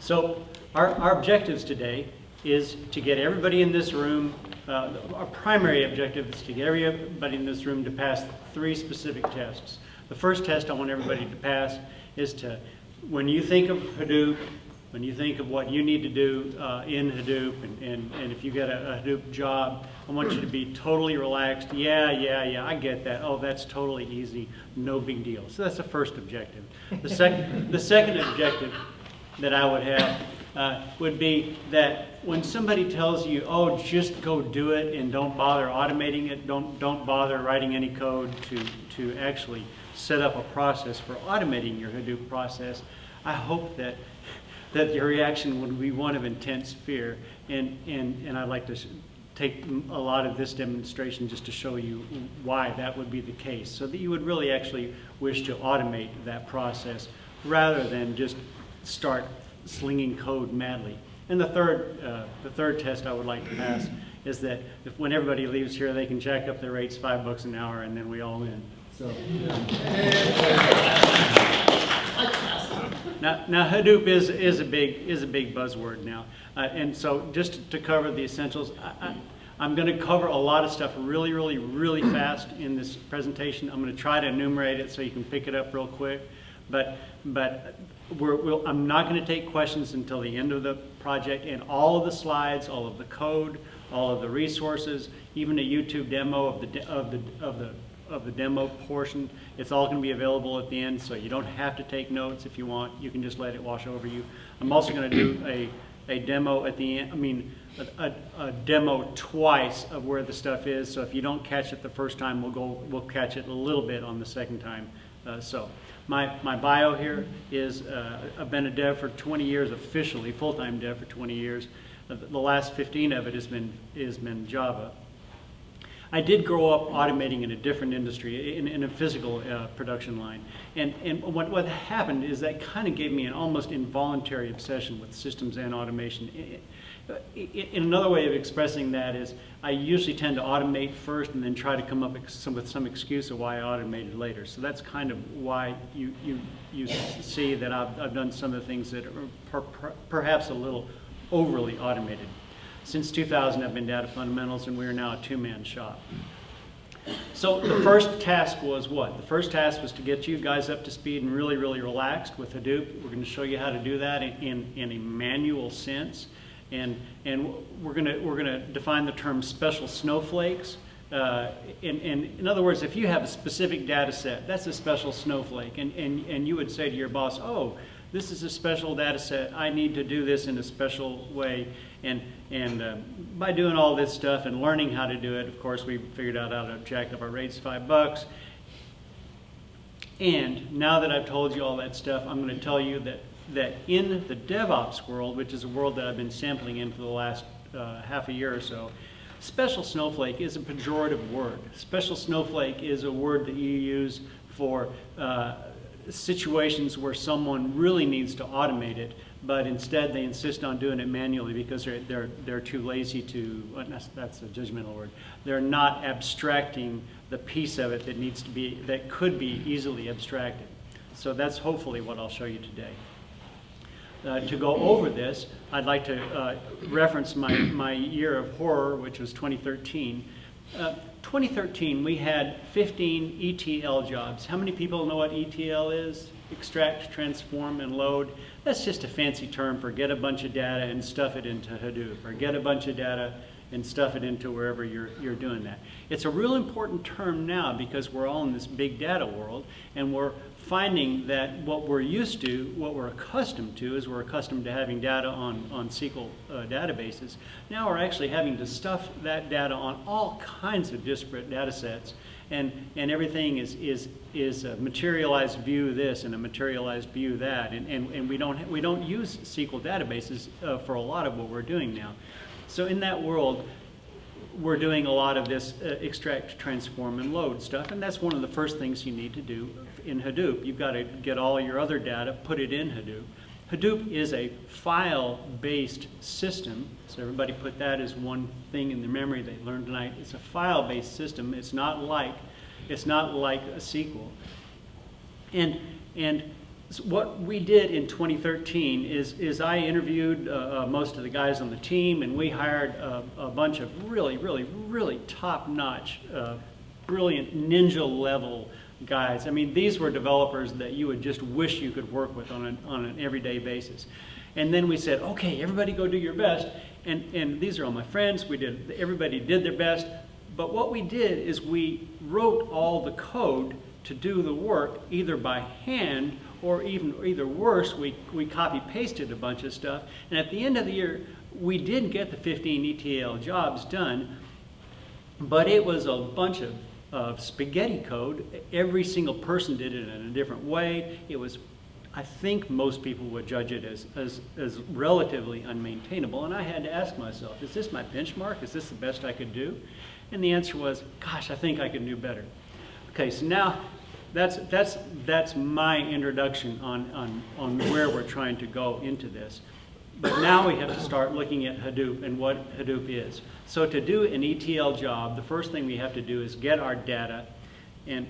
So our objectives today is to get everybody in this room, our primary objective is to get everybody in this room to pass 3 specific tests. The first test I want everybody to pass is to, when you think of Hadoop, when you think of what you need to do in Hadoop, and if you get a Hadoop job, I want you to be totally relaxed. Yeah, I get that. Oh, that's totally easy. No big deal. So that's the first objective. The second objective that I would have would be that when somebody tells you, oh, just go do it and don't bother automating it, don't bother writing any code to actually set up a process for automating your Hadoop process, I hope that your reaction would be one of intense fear, and I'd like to take a lot of this demonstration just to show you why that would be the case, so that you would really actually wish to automate that process rather than just start slinging code madly. And the third test I would like to pass is that when everybody leaves here, they can jack up their rates $5 an hour, and then we all win. So. Now Hadoop is a big buzzword now, and so just to cover the essentials, I'm going to cover a lot of stuff really fast in this presentation. I'm going to try to enumerate it so you can pick it up real quick, but I'm not going to take questions until the end of the project, and all of the slides, all of the code, all of the resources, even a YouTube demo of the demo portion. It's all going to be available at the end, so you don't have to take notes if you want. You can just let it wash over you. I'm also going to do a demo at the end. A demo twice of where the stuff is. So if you don't catch it the first time, we'll catch it a little bit on the second time. So my bio here is I've been a dev for 20 years officially, full-time dev for 20 years. The last 15 of it has been Java. I did grow up automating in a different industry, in a physical production line. And what happened is that kind of gave me an almost involuntary obsession with systems and automation. In another way of expressing that is I usually tend to automate first and then try to come up with some excuse of why I automated later. So that's kind of why you see that I've done some of the things that are perhaps a little overly automated. Since 2000, I've been Data Fundamentals, and we are now a 2-man shop. So the first task was what? The first task was to get you guys up to speed and really relaxed with Hadoop. We're going to show you how to do that in a manual sense, and we're going to define the term special snowflakes. In other words, if you have a specific data set, that's a special snowflake, and you would say to your boss, oh, this is a special data set. I need to do this in a special way. And by doing all this stuff and learning how to do it, of course, we figured out how to jack up our rates $5. And now that I've told you all that stuff, I'm going to tell you that in the DevOps world, which is a world that I've been sampling in for the last half a year or so, special snowflake is a pejorative word. Special snowflake is a word that you use for situations where someone really needs to automate it, but instead they insist on doing it manually because they're too lazy to. That's a judgmental word. They're not abstracting the piece of it that could be easily abstracted. So that's hopefully what I'll show you today. To go over this, I'd like to reference my year of horror, which was 2013. 2013, we had 15 ETL jobs. How many people know what ETL is? Extract, transform, and load. That's just a fancy term for get a bunch of data and stuff it into Hadoop, or get a bunch of data and stuff it into wherever you're doing that. It's a real important term now because we're all in this big data world, and we're finding that what we're used to, what we're accustomed to, is we're accustomed to having data on SQL databases. Now we're actually having to stuff that data on all kinds of disparate data sets, and everything is a materialized view this and a materialized view that, and we don't use SQL databases for a lot of what we're doing now. So in that world, we're doing a lot of this extract, transform, and load stuff, and that's one of the first things you need to do in Hadoop. You've got to get all your other data, put it in Hadoop. Hadoop is a file-based system, so everybody put that as one thing in the memory they learned tonight. It's a file-based system. It's not like a SQL, and So what we did in 2013 is I interviewed most of the guys on the team, and we hired a bunch of really top-notch, brilliant ninja-level guys. I mean, these were developers that you would just wish you could work with on an everyday basis. And then we said, okay, everybody go do your best. And these are all my friends. Everybody did their best. But what we did is we wrote all the code to do the work either by hand or either worse, we copy-pasted a bunch of stuff. And at the end of the year, we did get the 15 ETL jobs done, but it was a bunch of spaghetti code. Every single person did it in a different way. It was, I think most people would judge it as relatively unmaintainable. And I had to ask myself, is this my benchmark? Is this the best I could do? And the answer was, gosh, I think I can do better. Okay, so now that's my introduction on where we're trying to go into this. But now we have to start looking at Hadoop and what Hadoop is. So to do an ETL job, the first thing we have to do is get our data, and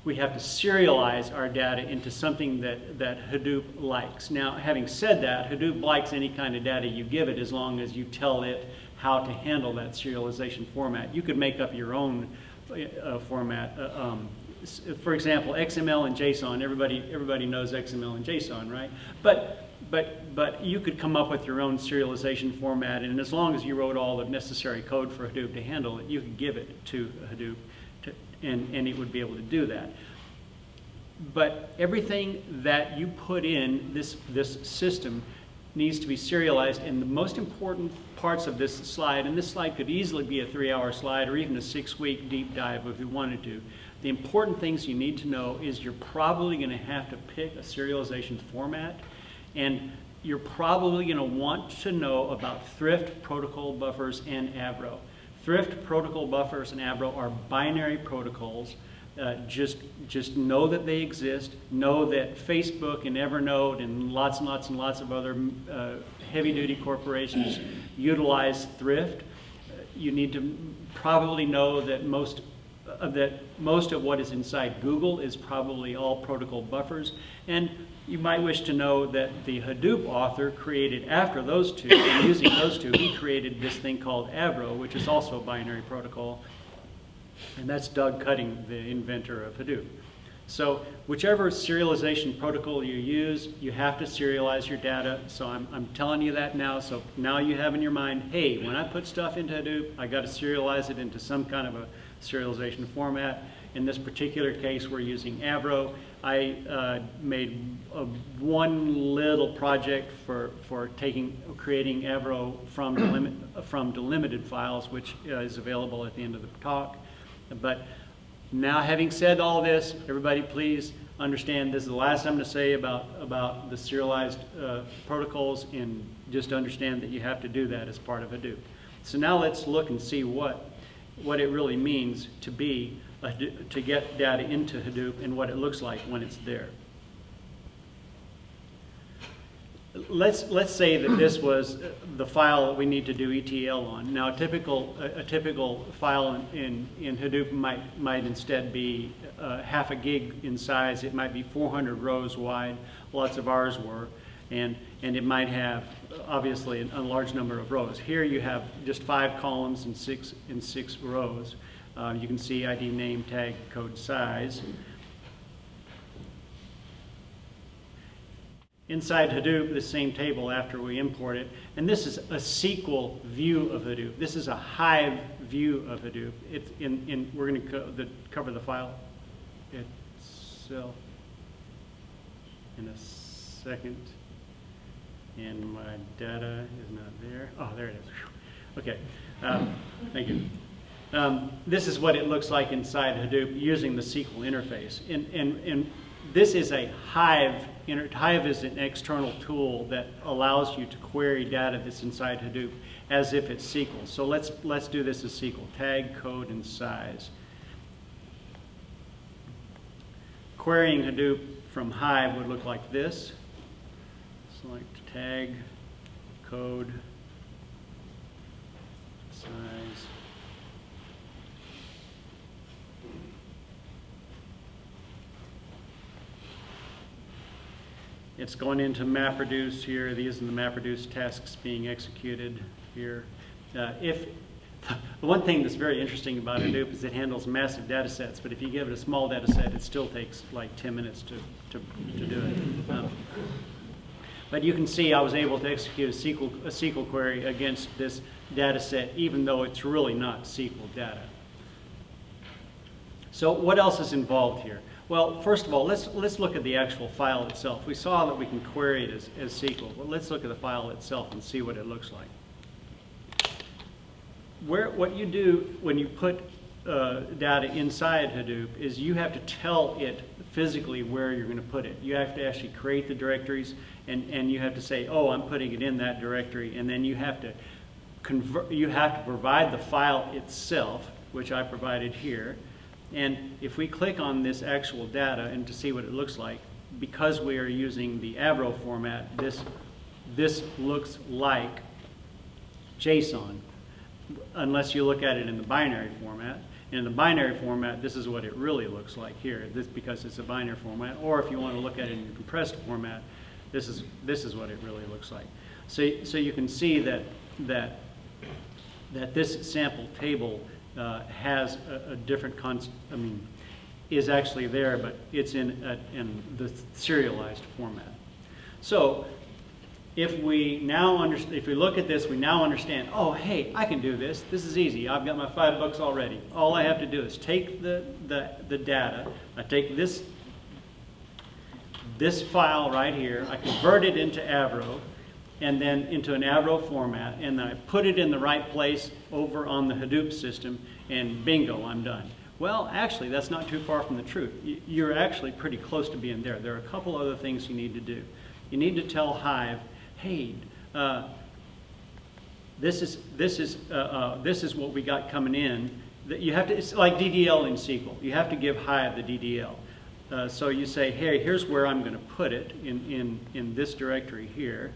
we have to serialize our data into something that Hadoop likes. Now, having said that, Hadoop likes any kind of data you give it as long as you tell it how to handle that serialization format. You could make up your own format. For example, XML and JSON. Everybody knows XML and JSON, right? But you could come up with your own serialization format, and as long as you wrote all the necessary code for Hadoop to handle it, you could give it to Hadoop, and it would be able to do that. But everything that you put in this system needs to be serialized, and the most important parts of this slide, and this slide could easily be a 3-hour slide or even a 6-week deep dive if you wanted to. The important things you need to know is you're probably going to have to pick a serialization format, and you're probably going to want to know about thrift, protocol buffers, and Avro. Thrift, protocol buffers, and Avro are binary protocols. Just know that they exist. Know that Facebook and Evernote and lots of other heavy-duty corporations utilize thrift. You need to probably know that most of what is inside Google is probably all protocol buffers. And you might wish to know that the Hadoop author created after those two, and using those two, he created this thing called Avro, which is also a binary protocol. And that's Doug Cutting, the inventor of Hadoop. So whichever serialization protocol you use, you have to serialize your data. So I'm telling you that now. So now you have in your mind, hey, when I put stuff into Hadoop, I got to serialize it into some kind of a serialization format. In this particular case, we're using Avro. I made one little project for creating Avro from delimited files, which is available at the end of the talk. But now, having said all this, everybody please understand this is the last I'm going to say about the serialized protocols, and just understand that you have to do that as part of Hadoop. So now let's look and see what it really means to get data into Hadoop and what it looks like when it's there. Let's say that this was the file that we need to do ETL on. Now, a typical file in Hadoop might instead be half a gig in size. It might be 400 rows wide. Lots of ours were, and it might have obviously a large number of rows. Here you have just 5 columns and six rows. You can see ID, name, tag, code, size. Inside Hadoop, the same table after we import it, and this is a SQL view of Hadoop. This is a Hive view of Hadoop. It's we're going to cover the file itself in a second, and my data is not there. Oh, there it is. Okay, thank you. This is what it looks like inside Hadoop using the SQL interface, and this is a Hive. Hive is an external tool that allows you to query data that's inside Hadoop as if it's SQL. So let's do this as SQL. Tag, code, and size. Querying Hadoop from Hive would look like this. Select tag, code, size. It's going into MapReduce here. These are the MapReduce tasks being executed here. The one thing that's very interesting about Hadoop is it handles massive data sets, but if you give it a small data set, it still takes like 10 minutes to do it. But you can see I was able to execute a SQL query against this data set, even though it's really not SQL data. So what else is involved here? Well, first of all, let's look at the actual file itself. We saw that we can query it as SQL. Well, let's look at the file itself and see what it looks like. What you do when you put data inside Hadoop is you have to tell it physically where you're going to put it. You have to actually create the directories, and you have to say, oh, I'm putting it in that directory, and then you have to provide the file itself, which I provided here. And if we click on this actual data and to see what it looks like, because we are using the Avro format, this looks like JSON, unless you look at it in the binary format. And in the binary format, this is what it really looks like here, because it's a binary format. Or if you want to look at it in a compressed format, this is what it really looks like. So you can see that this sample table has a different is actually there, but it's in the serialized format. So if we look at this, we now understand, oh, hey, I can do this. This is easy. I've got my $5 already. All I have to do is take the data. I take this file right here. I convert it into Avro, and then into an Avro format, and then I put it in the right place over on the Hadoop system, and bingo, I'm done. Well, actually, that's not too far from the truth. You're actually pretty close to being there. There are a couple other things you need to do. You need to tell Hive, hey, this is what we got coming in. That you have to. It's like DDL in SQL. You have to give Hive the DDL. So you say, hey, here's where I'm going to put it in this directory here.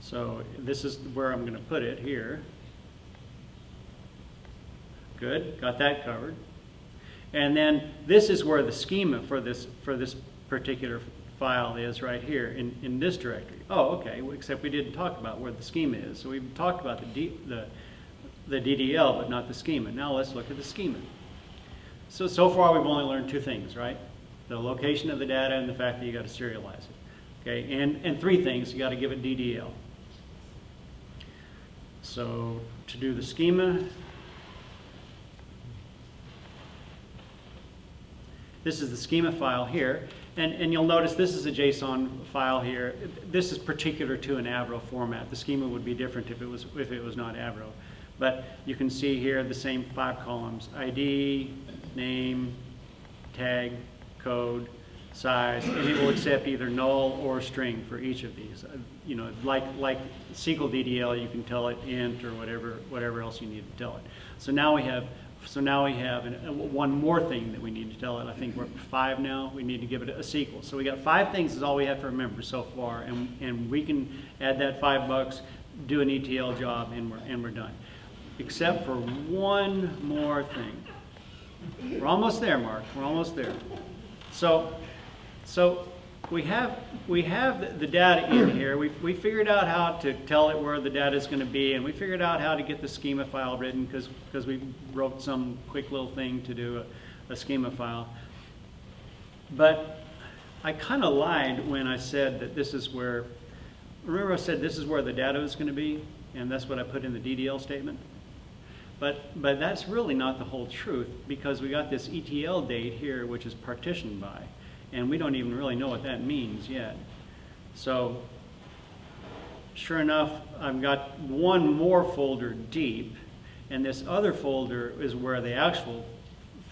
So this is where I'm going to put it here. Good, got that covered. And then this is where the schema for this particular file is right here in this directory. Oh, okay, well, except we didn't talk about where the schema is. So we've talked about the DDL, but not the schema. Now let's look at the schema. So far we've only learned two things, right? The location of the data and the fact that you got to serialize it. Okay, and three things, you got to give it DDL. So to do the schema, this is the schema file here, and you'll notice this is a JSON file here. This is particular to an Avro format. The schema would be different if it was not Avro. But you can see here the same 5 columns: ID, name, tag, code, size, and it will accept either null or string for each of these. You know, like SQL DDL, you can tell it int or whatever else you need to tell it. So now we have one more thing that we need to tell it. I think we're up to 5 now. We need to give it a SQL. So we got 5 things is all we have to remember so far, and we can add that $5, do an ETL job, and we're done. Except for one more thing. We're almost there, Mark. We're almost there. So we have the data in here. We figured out how to tell it where the data is going to be, and we figured out how to get the schema file written because we wrote some quick little thing to do a schema file. But I kind of lied when I said that this is where. Remember I said this is where the data is going to be, and that's what I put in the DDL statement. But that's really not the whole truth, because we got this ETL date here, which is partitioned by. And we don't even really know what that means yet. So sure enough, I've got one more folder deep, and this other folder is where the actual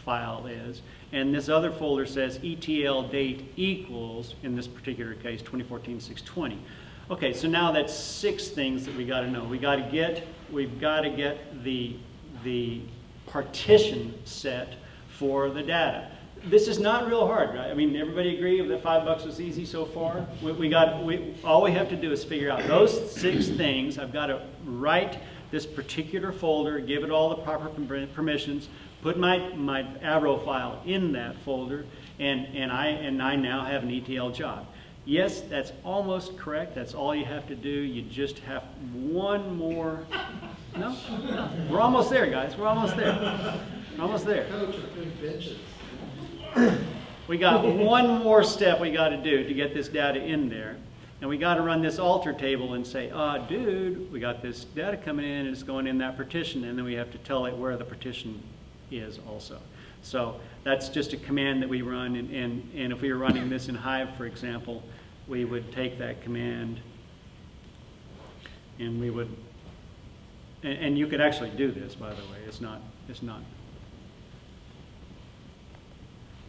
file is. And this other folder says ETL date equals, in this particular case, 2014-620. Okay, so now that's 6 things that we got to know. We've got to get the partition set for the data. This is not real hard, right? I mean, everybody agree that $5 was easy so far? All we have to do is figure out those 6 things. I've got to write this particular folder, give it all the proper permissions, put my Avro file in that folder, and I now have an ETL job. Yes, that's almost correct. That's all you have to do. You just have one more. No? We're almost there, guys. We're almost there. We're almost there. Coach, I think benches. We got one more step we got to do to get this data in there. And we got to run this alter table and say, dude, we got this data coming in and it's going in that partition. And then we have to tell it where the partition is also. So that's just a command that we run. And if we were running this in Hive, for example, we would take that command and we would, and you could actually do this, by the way. It's not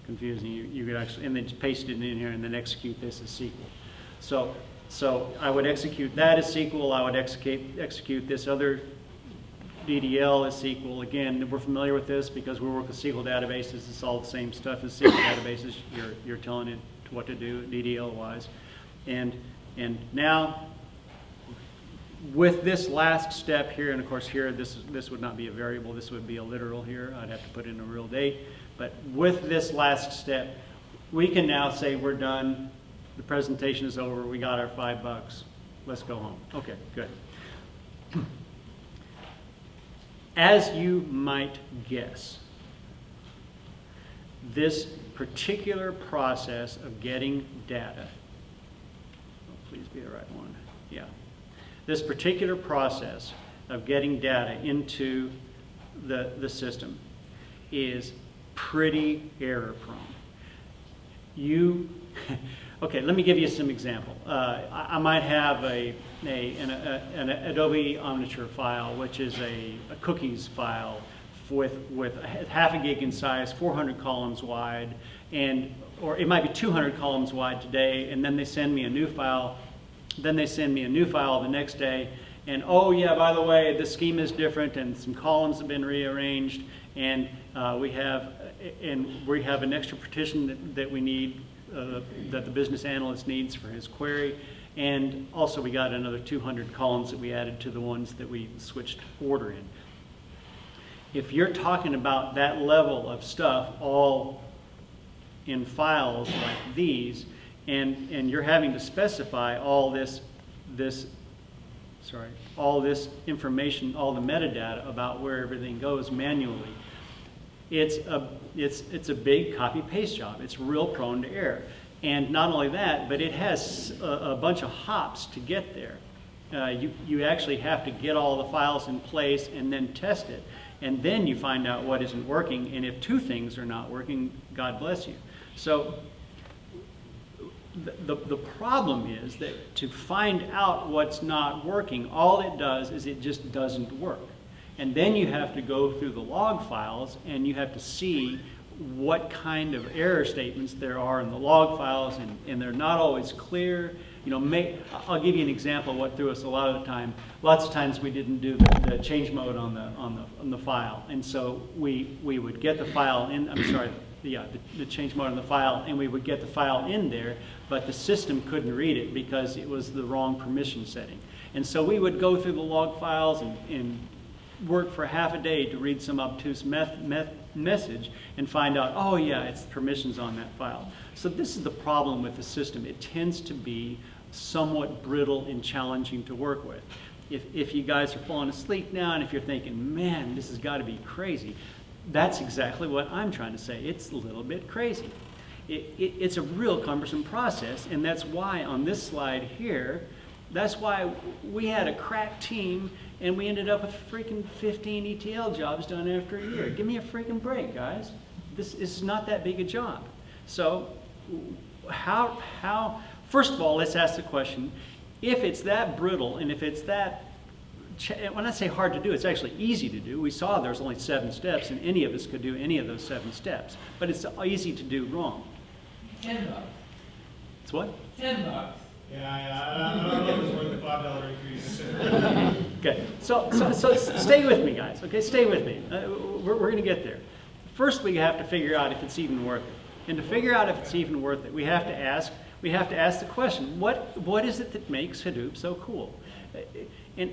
confusing. You could actually, and then just paste it in here and then execute this as SQL. So I would execute that as SQL. I would execute this other DDL as SQL. Again, we're familiar with this because we work with SQL databases. It's all the same stuff as SQL databases. You're telling it what to do DDL-wise. And now, with this last step here, and of course here, this would not be a variable. This would be a literal here. I'd have to put in a real date. But with this last step, we can now say we're done. The presentation is over. We got our $5. Let's go home. Okay, good. As you might guess, this particular process of getting data, please be the right one, yeah. This particular process of getting data into the system is pretty error prone. Okay, let me give you some example. I might have an Adobe Omniture file, which is a cookies file with half a gig in size, 400 columns wide, or it might be 200 columns wide today, and then they send me a new file. Then they send me a new file the next day, and oh yeah, by the way, the schema is different, and some columns have been rearranged, and we have an extra partition that we need. That the business analyst needs for his query, and also we got another 200 columns that we added to the ones that we switched order in. If you're talking about that level of stuff all in files like these, and you're having to specify all this information, all the metadata about where everything goes manually, it's a big copy-paste job. It's real prone to error. And not only that, but it has a bunch of hops to get there. You actually have to get all the files in place and then test it. And then you find out what isn't working. And if two things are not working, God bless you. So the problem is that to find out what's not working, all it does is it just doesn't work. And then you have to go through the log files and you have to see what kind of error statements there are in the log files, and they're not always clear. You know, I'll give you an example of what threw us a lot of the time. Lots of times we didn't do the change mode on the file, and so we would get the file in. The change mode on the file, and we would get the file in there, but the system couldn't read it because it was the wrong permission setting. And so we would go through the log files and work for half a day to read some obtuse message and find out, oh yeah, it's permissions on that file. So this is the problem with the system. It tends to be somewhat brittle and challenging to work with. If you guys are falling asleep now and if you're thinking, man, this has got to be crazy, that's exactly what I'm trying to say. It's a little bit crazy. It's a real cumbersome process, and that's why on this slide here, that's why we had a crack team and we ended up with freaking 15 ETL jobs done after a year. Give me a freaking break, guys. This is not that big a job. So how first of all, let's ask the question, if it's that brittle and if it's that, when I say hard to do, it's actually easy to do. We saw there's only 7 steps, and any of us could do any of those 7 steps. But it's easy to do wrong. $10. It's what? $10. Yeah, I don't know if it's worth the $5 increase. Okay, so stay with me, guys. Okay, stay with me. We're going to get there. First, we have to figure out if it's even worth it. And to figure out if it's even worth it, we have to ask the question: what is it that makes Hadoop so cool? And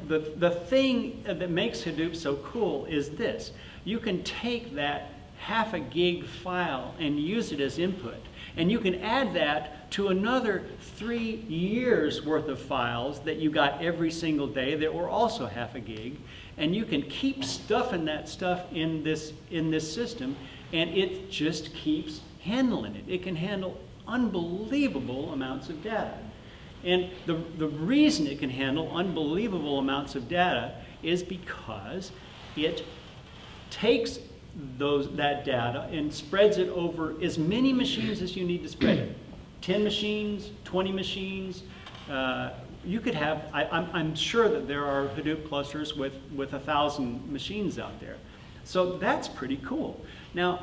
the thing that makes Hadoop so cool is this. You can take that half a gig file and use it as input. And you can add that to another 3 years worth of files that you got every single day that were also half a gig. And you can keep stuffing that stuff in this system, and it just keeps handling it. It can handle unbelievable amounts of data. And the reason it can handle unbelievable amounts of data is because it takes that data and spreads it over as many machines as you need to spread it. 10 machines, 20 machines. You could have, I'm sure that there are Hadoop clusters with 1,000 machines out there. So that's pretty cool. Now,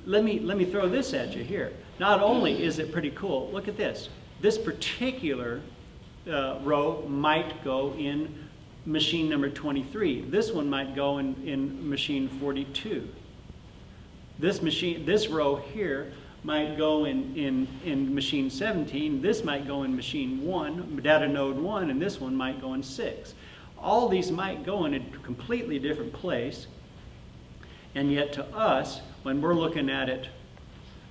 let me throw this at you here. Not only is it pretty cool, look at this. This particular row might go in machine number 23. This one might go in machine 42. This row here might go in machine 17. This might go in machine 1, data node 1, and this one might go in 6. All these might go in a completely different place, and yet to us, when we're looking at it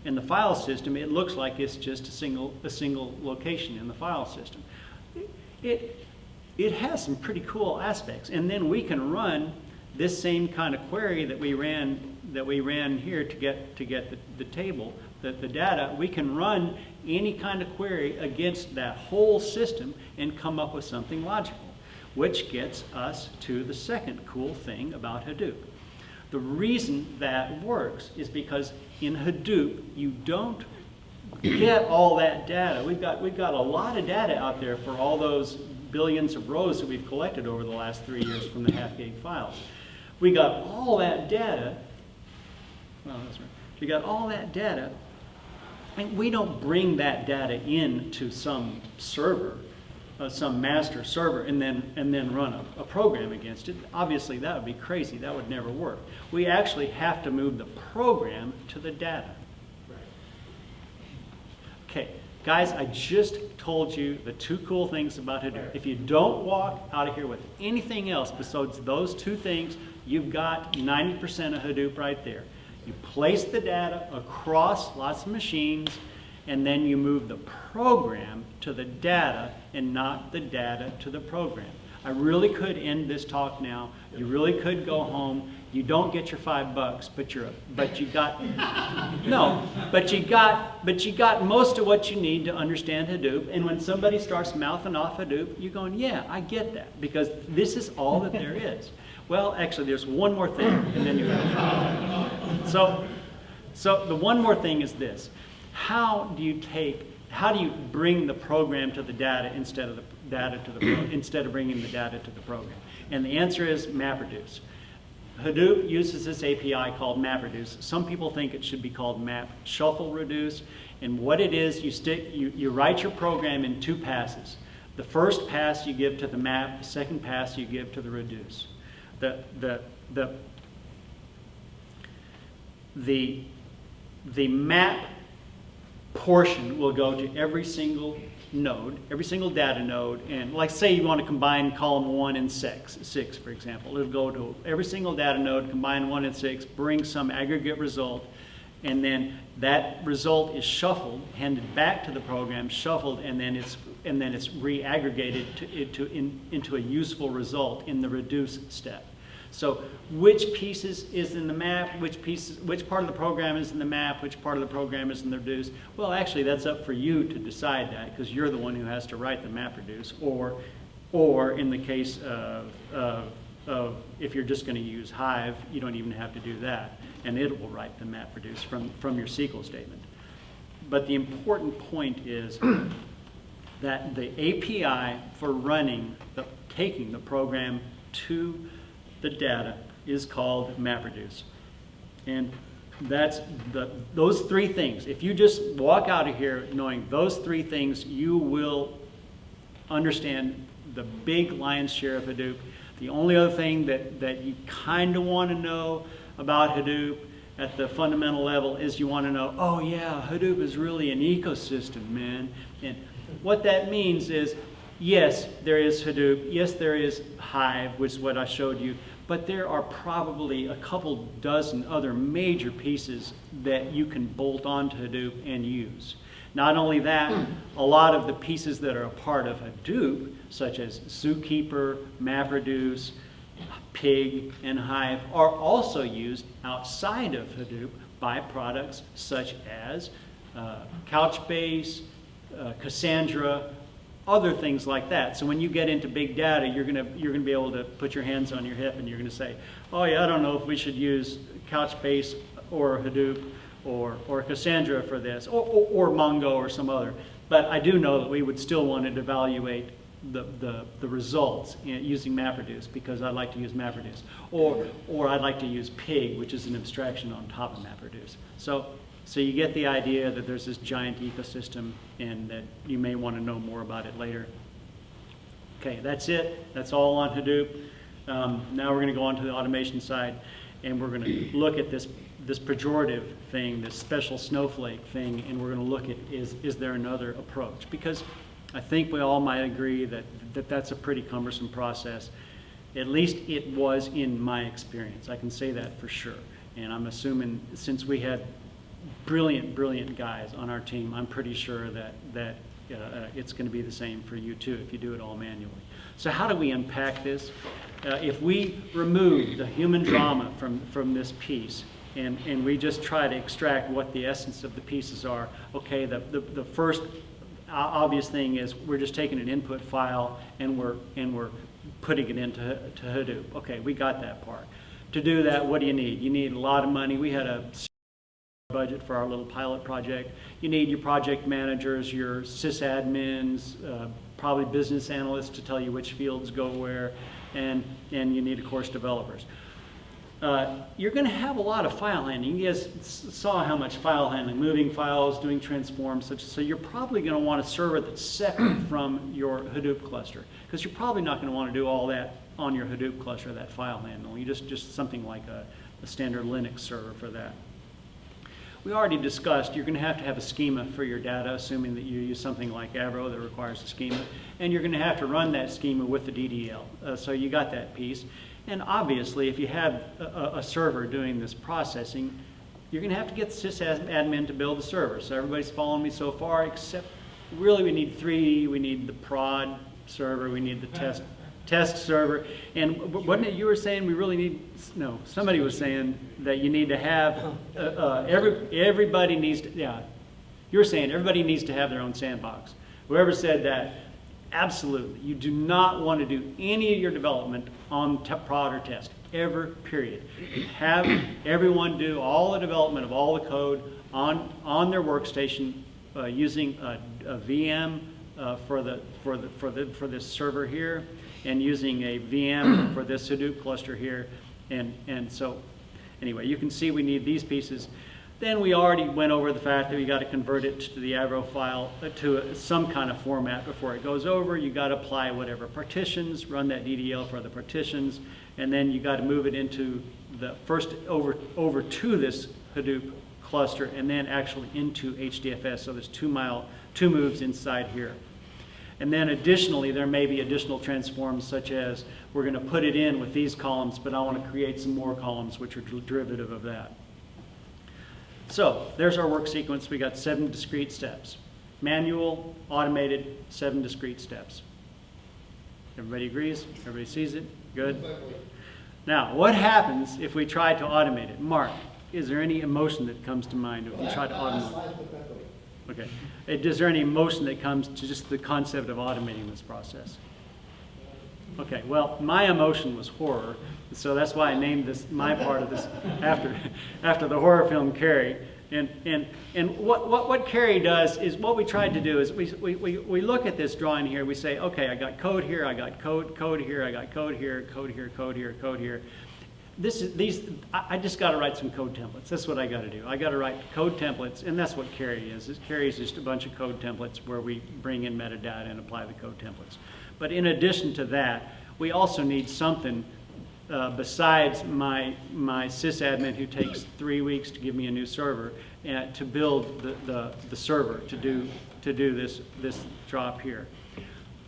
in the file system, it looks like it's just a single location in the file system. It has some pretty cool aspects, and then we can run this same kind of query that we ran here to get the table, the data. We can run any kind of query against that whole system and come up with something logical, which gets us to the second cool thing about Hadoop. The reason that works is because in Hadoop you don't get all that data. We've got a lot of data out there for all those billions of rows that we've collected over the last 3 years from the half-gig files. We got all that data. Well, that's right. We got all that data, and we don't bring that data into some server, some master server, and then run a program against it. Obviously, that would be crazy. That would never work. We actually have to move the program to the data. Okay, guys, I just told you the two cool things about Hadoop. If you don't walk out of here with anything else besides those two things, you've got 90% of Hadoop right there. You place the data across lots of machines, and then you move the program to the data and not the data to the program. I really could end this talk now. You really could go home. You don't get your $5, but you got most of what you need to understand Hadoop. And when somebody starts mouthing off Hadoop, you're going, yeah, I get that, because this is all that there is. Well, actually, there's one more thing, and then you have So the one more thing is this: how do you bring the program to the data instead of bringing the data to the program? And the answer is MapReduce. Hadoop uses this API called MapReduce. Some people think it should be called Map Shuffle Reduce. And what it is, you write your program in 2 passes. The first pass you give to the map. The second pass you give to the reduce. The map portion will go to every single node, every single data node, and like say you want to combine column 1 and 6, for example. It'll go to every single data node, combine 1 and 6, bring some aggregate result, and then that result is shuffled, handed back to the program, shuffled, and then it's re-aggregated into a useful result in the reduce step. So which pieces is in the map, which part of the program is in the map, which part of the program is in the reduce? Well, actually, that's up for you to decide that, because you're the one who has to write the MapReduce, or in the case of if you're just going to use Hive, you don't even have to do that, and it will write the MapReduce from your SQL statement. But the important point is that the API for taking the program to the data is called MapReduce. And that's those 3 things. If you just walk out of here knowing those 3 things, you will understand the big lion's share of Hadoop. The only other thing that you kind of want to know about Hadoop at the fundamental level is you want to know, oh yeah, Hadoop is really an ecosystem, man. And what that means is Yes, there is Hadoop. Yes, there is Hive, which is what I showed you. But there are probably a couple dozen other major pieces that you can bolt onto Hadoop and use. Not only that, a lot of the pieces that are a part of Hadoop, such as Zookeeper, MapReduce, Pig, and Hive, are also used outside of Hadoop by products such as Couchbase, Cassandra, other things like that. So when you get into big data, you're gonna be able to put your hands on your hip and you're gonna say, oh yeah, I don't know if we should use Couchbase or Hadoop or Cassandra for this, or Mongo or some other. But I do know that we would still want to evaluate the results using MapReduce, because I'd like to use MapReduce. Or I'd like to use Pig, which is an abstraction on top of MapReduce. So you get the idea that there's this giant ecosystem and that you may want to know more about it later. Okay, that's it. That's all on Hadoop. Now we're going to go on to the automation side, and we're going to look at this pejorative thing, this special snowflake thing, and we're going to look at is there another approach? Because I think we all might agree that that's a pretty cumbersome process. At least it was in my experience. I can say that for sure. And I'm assuming, since we had brilliant guys on our team, I'm pretty sure that it's going to be the same for you too if you do it all manually. So how do we unpack this? If we remove the human drama from this piece, and we just try to extract what the essence of the pieces are, okay, the first obvious thing is we're just taking an input file and we're putting it into Hadoop. Okay, we got that part. To do that, what do you need? You need a lot of money. We had a budget for our little pilot project. You need your project managers, your sysadmins, probably business analysts to tell you which fields go where, and you need, of course, developers. You're going to have a lot of file handling. You guys saw how much file handling, moving files, doing transforms, so you're probably going to want a server that's separate from your Hadoop cluster, because you're probably not going to want to do all that on your Hadoop cluster, that file handling. You just something like a standard Linux server for that. We already discussed you're going to have a schema for your data, assuming that you use something like Avro that requires a schema, and you're going to have to run that schema with the DDL. So you got that piece. And obviously, if you have a server doing this processing, you're going to have to get the sysadmin to build the server. So everybody's following me so far, except really we need three. We need the prod server, we need the test server, and wasn't it you were saying we really need, no, somebody was saying that you need to have, everybody needs to, yeah, you were saying everybody needs to have their own sandbox. Whoever said that, absolutely. You do not want to do any of your development on prod or test, ever, period. Have everyone do all the development of all the code on their workstation using a VM for this server here, and using a VM for this Hadoop cluster here. And so anyway, you can see we need these pieces. Then we already went over the fact that we got to convert it to the Avro file to some kind of format before it goes over. You got to apply whatever partitions, run that DDL for the partitions, and then you got to move it into the first over to this Hadoop cluster, and then actually into HDFS. So there's two moves inside here. And then additionally, there may be additional transforms, such as we're going to put it in with these columns, but I want to create some more columns which are derivative of that. So there's our work sequence. We got 7 discrete steps. Manual, automated, 7 discrete steps. Everybody agrees? Everybody sees it? Good? Now, what happens if we try to automate it? Mark, is there any emotion that comes to mind if we try to automate it? Okay. Is there any emotion that comes to just the concept of automating this process? Okay, well, my emotion was horror, so that's why I named this, my part of this, after the horror film Carrie. And what Carrie does is, what we tried to do is we look at this drawing here, we say, okay, I got code here, I got code here, I got code here, code here, code here, code here. I just got to write some code templates. That's what I got to do. I got to write code templates, and that's what Carrie is. Carrie is just a bunch of code templates where we bring in metadata and apply the code templates. But in addition to that, we also need something besides my sysadmin who takes 3 weeks to give me a new server to build the server to do this drop here.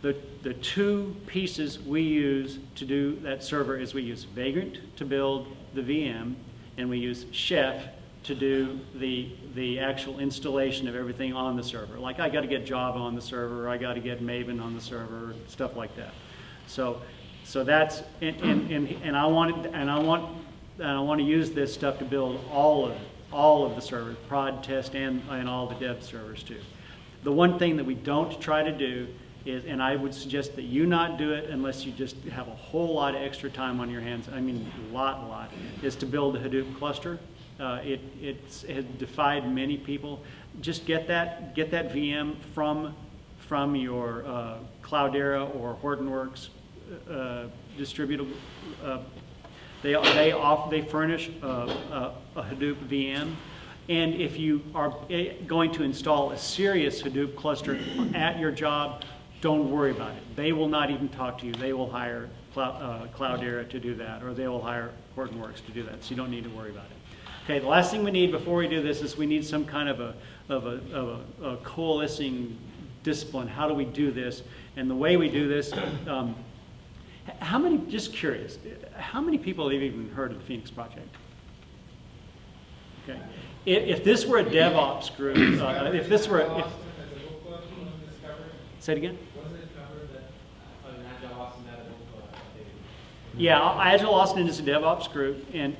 The two pieces we use to do that server is we use Vagrant to build the VM, and we use Chef to do the actual installation of everything on the server. Like I got to get Java on the server, or I got to get Maven on the server, stuff like that. So that's and I want to use this stuff to build all of the servers, prod, test, and all the dev servers too. The one thing that we don't try to do is, and I would suggest that you not do it unless you just have a whole lot of extra time on your hands, I mean a lot, is to build a Hadoop cluster. It has defied many people. Just get that VM from your Cloudera or Hortonworks distributable. They furnish a Hadoop VM. And if you are going to install a serious Hadoop cluster at your job, don't worry about it. They will not even talk to you. They will hire Cloudera to do that, or they will hire Hortonworks to do that. So you don't need to worry about it. Okay, the last thing we need before we do this is we need some kind of a coalescing discipline. How do we do this? And the way we do this, how many, just curious, how many people have even heard of the Phoenix Project? Okay. If this were a DevOps group, if this were, say it again? Wasn't it covered that an Agile Austin had a book club? Yeah, Agile Austin is a DevOps group, and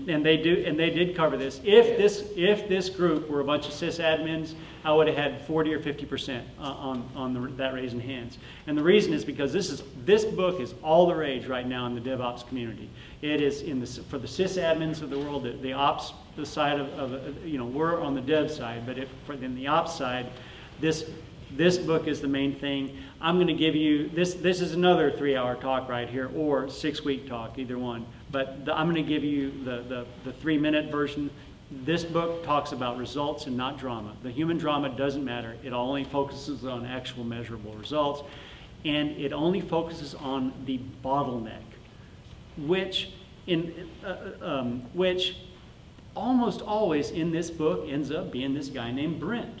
they did cover this. If this group were a bunch of sysadmins, I would have had 40 or 50% on that raising hands. And the reason is because this book is all the rage right now in the DevOps community. It is for the sysadmins of the world, the ops, the side of we're on the dev side, but in the ops side, this book is the main thing. I'm going to give you, this is another 3-hour talk right here, or 6-week talk, either one. But I'm going to give you the 3-minute version. This book talks about results and not drama. The human drama doesn't matter. It only focuses on actual measurable results. And it only focuses on the bottleneck, which almost always in this book ends up being this guy named Brent.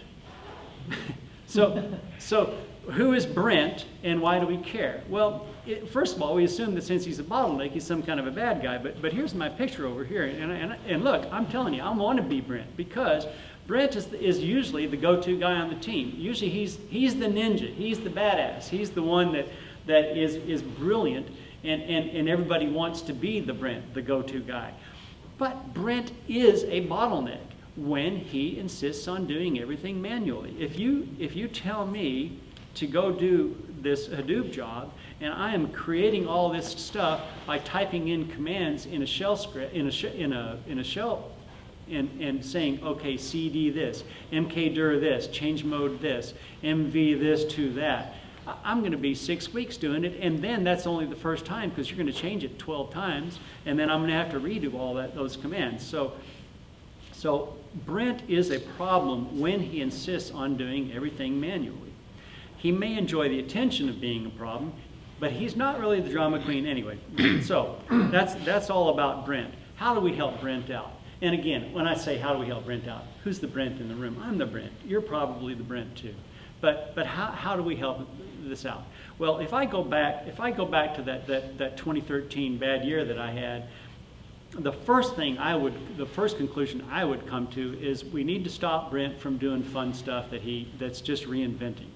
So who is Brent and why do we care? Well, first of all, we assume that since he's a bottleneck, he's some kind of a bad guy. But here's my picture over here. And look, I'm telling you, I want to be Brent because Brent is usually the go-to guy on the team. Usually he's the ninja. He's the badass. He's the one that is brilliant. And everybody wants to be the Brent, the go-to guy. But Brent is a bottleneck when he insists on doing everything manually. If you tell me to go do this Hadoop job, and I am creating all this stuff by typing in commands in a shell script, in a shell, and saying, okay, cd this, mkdir this, change mode this, mv this to that, I'm going to be 6 weeks doing it, and then that's only the first time because you're going to change it 12 times, and then I'm going to have to redo all those commands. So Brent is a problem when he insists on doing everything manually. He may enjoy the attention of being a problem, but he's not really the drama queen anyway. So that's all about Brent. How do we help Brent out? And again, when I say how do we help Brent out, who's the Brent in the room? I'm the Brent. You're probably the Brent too. But how do we help this out? Well, if I go back to that 2013 bad year that I had, the first conclusion I would come to is we need to stop Brent from doing fun stuff that's just reinventing.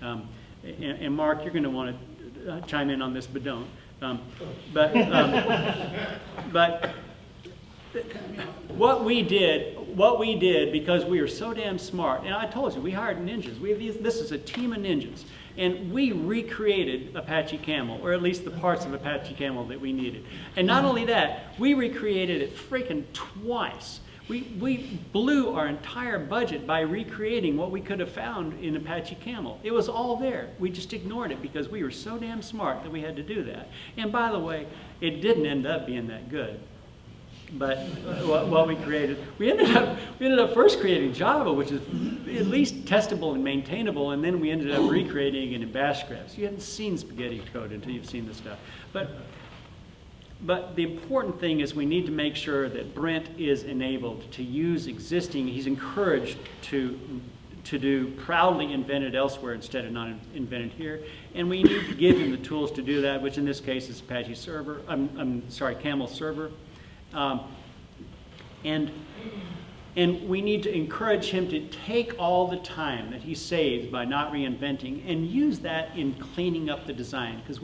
And Mark, you're going to want to chime in on this, but don't. But what we did because we were so damn smart, and I told you we hired ninjas. This is a team of ninjas, and we recreated Apache Camel, or at least the parts of Apache Camel that we needed. And not only that, we recreated it freaking twice. We blew our entire budget by recreating what we could have found in Apache Camel. It was all there. We just ignored it because we were so damn smart that we had to do that. And by the way, it didn't end up being that good. But what we created, we ended up first creating Java, which is at least testable and maintainable, and then we ended up recreating it in Bash scripts. You haven't seen spaghetti code until you've seen this stuff. But the important thing is we need to make sure that Brent is enabled to use existing. He's encouraged to to do proudly invented elsewhere instead of not invented here. And we need to give him the tools to do that, which in this case is Apache server, Camel server. And we need to encourage him to take all the time that he saves by not reinventing and use that in cleaning up the design. Because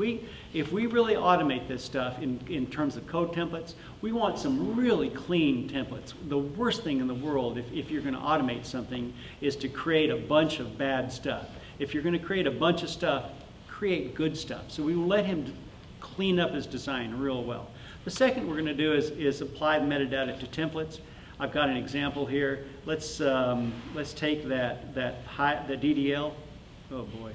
if we really automate this stuff in terms of code templates, we want some really clean templates. The worst thing in the world, if you're going to automate something, is to create a bunch of bad stuff. If you're going to create a bunch of stuff, create good stuff. So we will let him clean up his design real well. The second we're going to do is apply metadata to templates. I've got an example here. Let's take that DDL. Oh boy.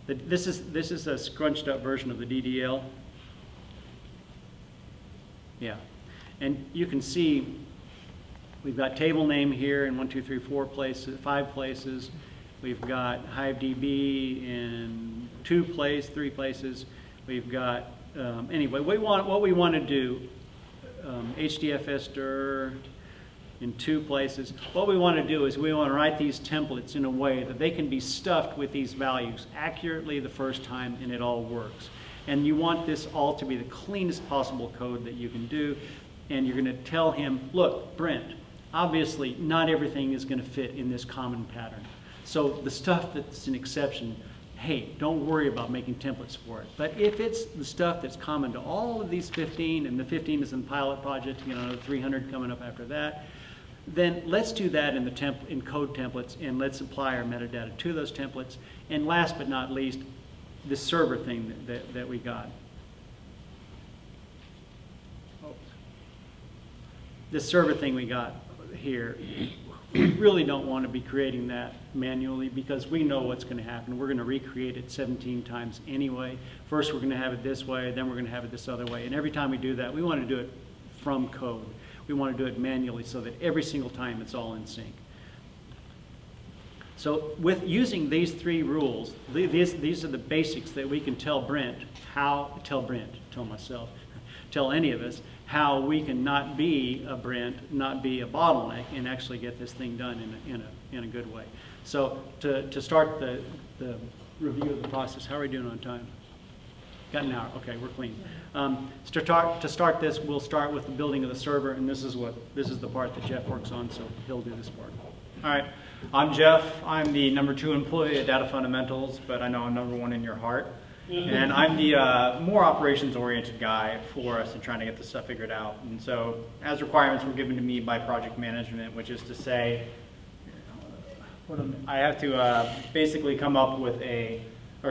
This is a scrunched up version of the DDL. Yeah, and you can see we've got table name here in 1, 2, 3, 4 places, 5 places. We've got HiveDB in 2 places, 3 places. We've got anyway. What we want to do. HDFS dir in 2 places. What we want to do is we want to write these templates in a way that they can be stuffed with these values accurately the first time and it all works. And you want this all to be the cleanest possible code that you can do. And you're going to tell him, look, Brent, obviously not everything is going to fit in this common pattern. So the stuff that's an exception, hey, don't worry about making templates for it. But if it's the stuff that's common to all of these 15, and the 15 is in the pilot project, the 300 coming up after that, then let's do that in code templates, and let's apply our metadata to those templates. And last but not least, this server thing that we got. This server thing we got here, we really don't want to be creating that manually because we know what's going to happen. We're going to recreate it 17 times anyway. First we're going to have it this way, then we're going to have it this other way. And every time we do that, we want to do it from code. We want to do it manually so that every single time it's all in sync. So with using these 3 rules, these are the basics that we can tell Brent, tell any of us, how we can not be a Brent, not be a bottleneck, and actually get this thing done in a good way. So to start the review of the process, how are we doing on time? Got an hour. Okay, we're clean. To start this, we'll start with the building of the server, and this is the part that Jeff works on, so he'll do this part. All right, I'm Jeff. I'm the number 2 employee at Data Fundamentals, but I know I'm number 1 in your heart. And I'm the more operations-oriented guy for us in trying to get this stuff figured out. And so, as requirements were given to me by project management, which is to say, I have to basically come up with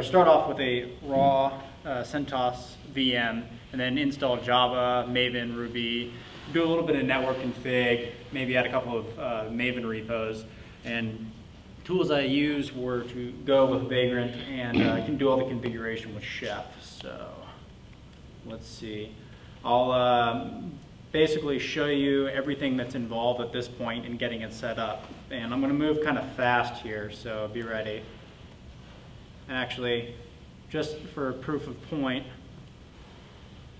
start off with a raw CentOS VM, and then install Java, Maven, Ruby, do a little bit of network config, maybe add a couple of Maven repos, and tools I used were to go with Vagrant, and I can do all the configuration with Chef. So let's see. I'll basically show you everything that's involved at this point in getting it set up. And I'm going to move kind of fast here, so be ready. Actually, just for proof of point,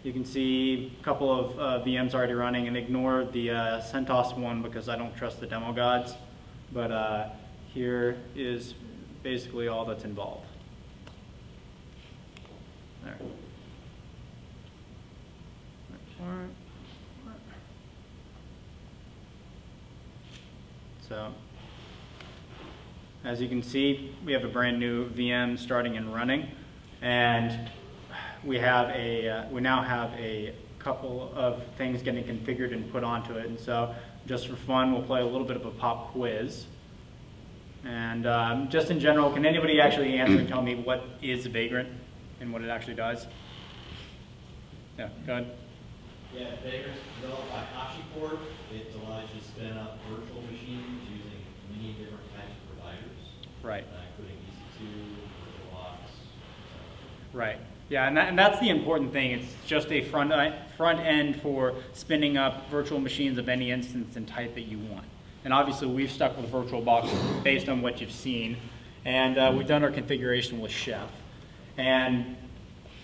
you can see a couple of VMs already running, and ignore the CentOS one because I don't trust the demo gods. But here is basically all that's involved. There. So, as you can see, we have a brand new VM starting and running, and we now have a couple of things getting configured and put onto it. And so, just for fun, we'll play a little bit of a pop quiz. And just in general, can anybody actually answer and tell me what is Vagrant and what it actually does? Yeah, go ahead. Yeah, Vagrant's developed by HashiCorp. It allows you to spin up virtual machines using many different types of providers. Right. Including EC2, VirtualBox. Right. Yeah, and that's the important thing. It's just a front end for spinning up virtual machines of any instance and type that you want. And obviously, we've stuck with VirtualBox based on what you've seen. And we've done our configuration with Chef. And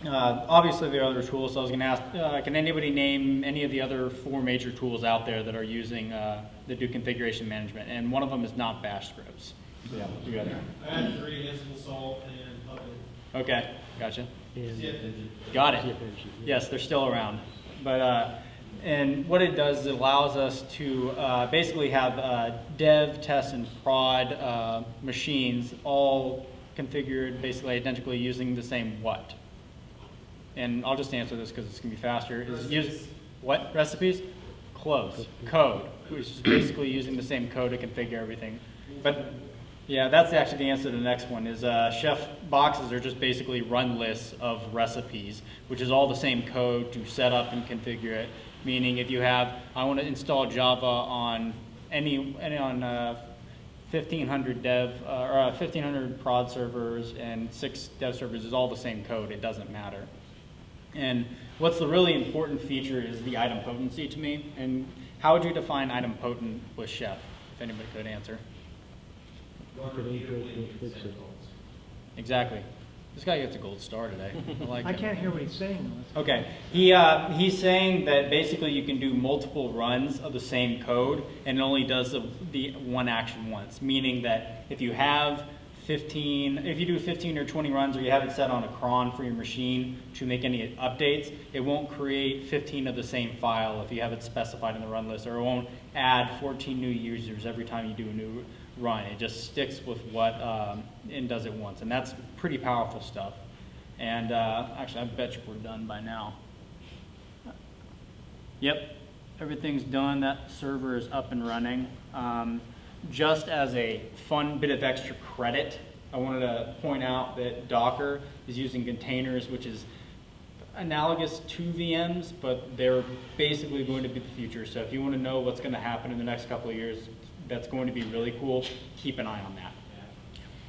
Obviously, there are other tools. So I was going to ask, can anybody name any of the other 4 major tools out there that are using that do configuration management? And one of them is not Bash scripts. Yeah, you got it. I had 3, Ansible, Salt, and Puppet. Okay, gotcha. Zip. Got it. Yes, they're still around. But and what it does is it allows us to basically have dev, test, and prod machines all configured basically identically using the same what. And I'll just answer this because it's going to be faster. Is use what? Recipes? Close. Code, which is basically using the same code to configure everything. But yeah, that's actually the answer to the next one is chef boxes are just basically run lists of recipes, which is all the same code to set up and configure it. Meaning if you have, I want to install Java on any on 1,500 dev or 1,500 prod servers and 6 dev servers is all the same code. It doesn't matter. And what's the really important feature is the item potency to me. And how would you define item potent with Chef, if anybody could answer? Exactly. This guy gets a gold star today. I like I him. can't hear what he's saying. Okay, he's saying that basically you can do multiple runs of the same code and it only does the one action once, meaning that if you have 15, if you do 15 or 20 runs or you have it set on a cron for your machine to make any updates, it won't create 15 of the same file if you have it specified in the run list, or it won't add 14 new users every time you do a new run. It just sticks with what and does it once, and that's pretty powerful stuff. And actually, I bet you we're done by now. Yep, everything's done. That server is up and running. Just as a fun bit of extra credit, I wanted to point out that Docker is using containers, which is analogous to VMs, but they're basically going to be the future. So if you want to know what's going to happen in the next couple of years, that's going to be really cool. Keep an eye on that.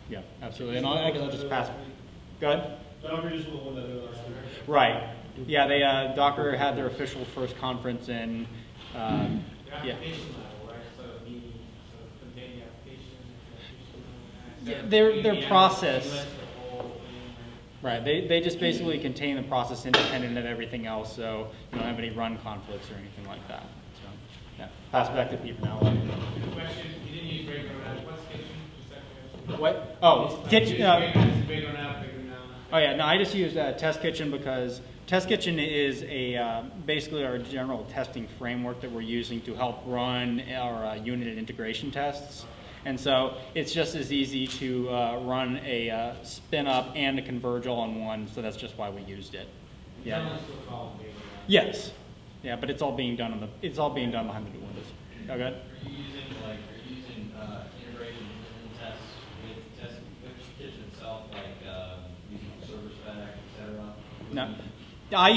Yeah, absolutely. And I guess I'll just pass. Go ahead. MapReduce was the one that did it last week. Right. Yeah, they Docker had their official first conference in. Yeah. Yeah, their process. Right. They just basically contain the process independent of everything else, so you don't have any run conflicts or anything like that. So yeah. Pass it back to Pete now. Question, you didn't use Vagrant app. What's kitchen? Just that question. What? Oh, kitchen. Vagrant app, Vagrant now. Oh yeah, no, I just use Test Kitchen because Test Kitchen is a basically our general testing framework that we're using to help run our unit and integration tests. And so it's just as easy to run a spin up and a converge all in one. So that's just why we used it. Yeah. Yes. Yeah, but it's all being done behind the new windows. Oh, good. Are you using integration and tests with kitchen itself, like using server spec, et cetera? No. I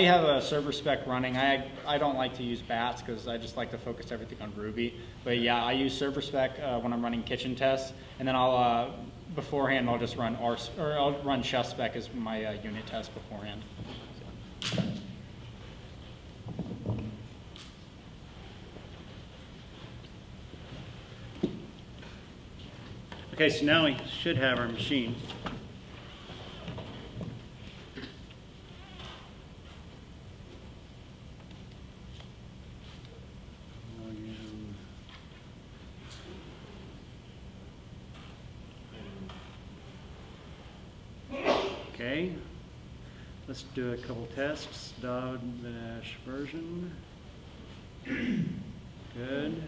have a server spec running. I don't like to use bats because I just like to focus everything on Ruby. But yeah, I use server spec when I'm running kitchen tests, and then I'll beforehand I'll just run I'll run chef spec as my unit test beforehand. So. Okay, so now we should have our machine. Okay, let's do a couple tests. Dod-version. Good.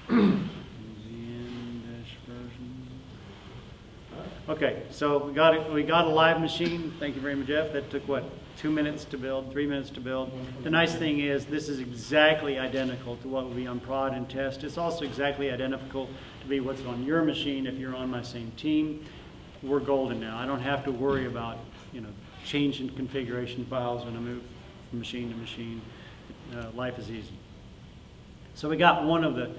ZN-version. Okay, so we got a live machine. Thank you very much, Jeff. That took what, 2 minutes to build, 3 minutes to build. The nice thing is this is exactly identical to what will be on prod and test. It's also exactly identical to be what's on your machine if you're on my same team. We're golden now. I don't have to worry about changing configuration files when I move from machine to machine. Life is easy. So we got one of the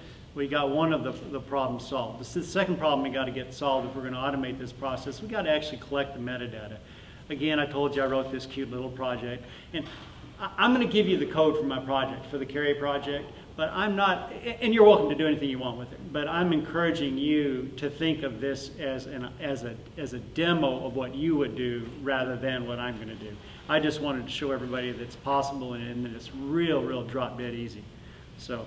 problems solved. The second problem we got to get solved if we're going to automate this process. We got to actually collect the metadata. Again, I told you I wrote this cute little project, and I'm going to give you the code for my project, for the Carry project, But I'm not, and you're welcome to do anything you want with it, but I'm encouraging you to think of this as a demo of what you would do rather than what I'm going to do. I just wanted to show everybody that it's possible and that it's real drop dead easy. So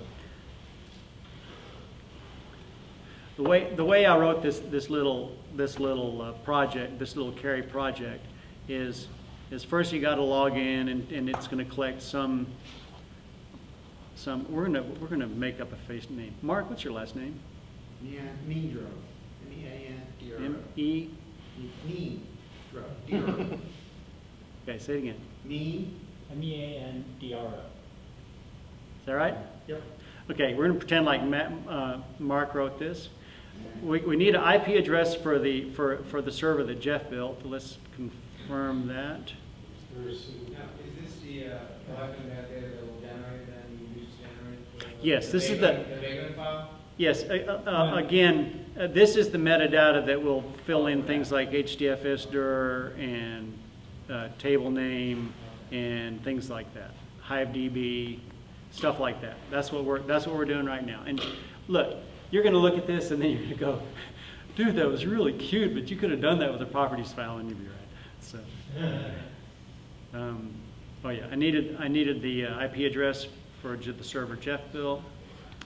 the way I wrote this little project, this little carry project, is first you got to log in and it's going to collect some. We're gonna make up a face name. Mark, what's your last name? Meandro. M-E-A-N-D-R-O. M-E. Meandro. D-R-O. Okay, say it again. M-E-A-N-D-R-O. Is that right? Yep. Okay, we're gonna pretend like Mark wrote this. We need an IP address for the server that Jeff built. Let's confirm that. Now, is this the collecting metadata that will generate then you use generate? Yes, this is the vagrant file? yes. Again, this is the metadata that will fill in things like HDFS dir and table name and things like that. HiveDB, stuff like that. That's what we're doing right now. And look, you're going to look at this and then you're going to go, dude, that was really cute, but you could have done that with a properties file, and you'd be right. So. Oh yeah, I needed the IP address for the server Jeff built.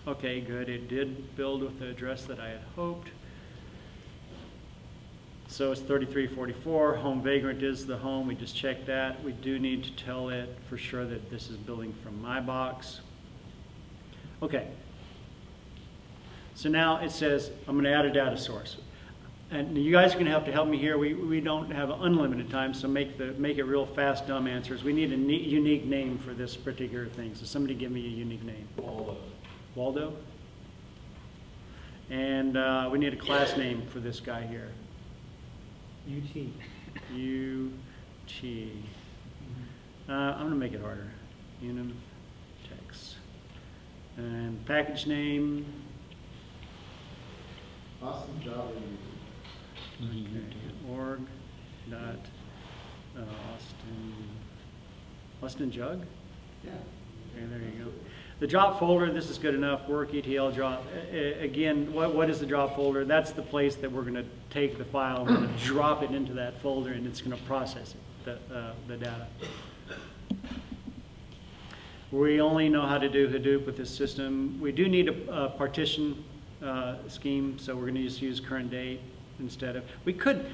Okay, good. It did build with the address that I had hoped. So it's 3344. Home vagrant is the home. We just checked that. We do need to tell it for sure that this is building from my box. Okay. So now it says I'm going to add a data source. And you guys are going to have to help me here. We don't have unlimited time, so make it real fast, dumb answers. We need a unique name for this particular thing. So somebody give me a unique name. Waldo. Waldo? And we need a class name for this guy here. UT. UT. I'm going to make it harder. Unum text. And package name. Awesome job. Okay. Org dot Austin Jug? Yeah. Okay, there you go. The drop folder, this is good enough. Work ETL drop. Again, what is the drop folder? That's the place that we're going to take the file, we're going to drop it into that folder, and it's going to process it, the data. We only know how to do Hadoop with this system. We do need a partition scheme, so we're going to just use current date instead of. We could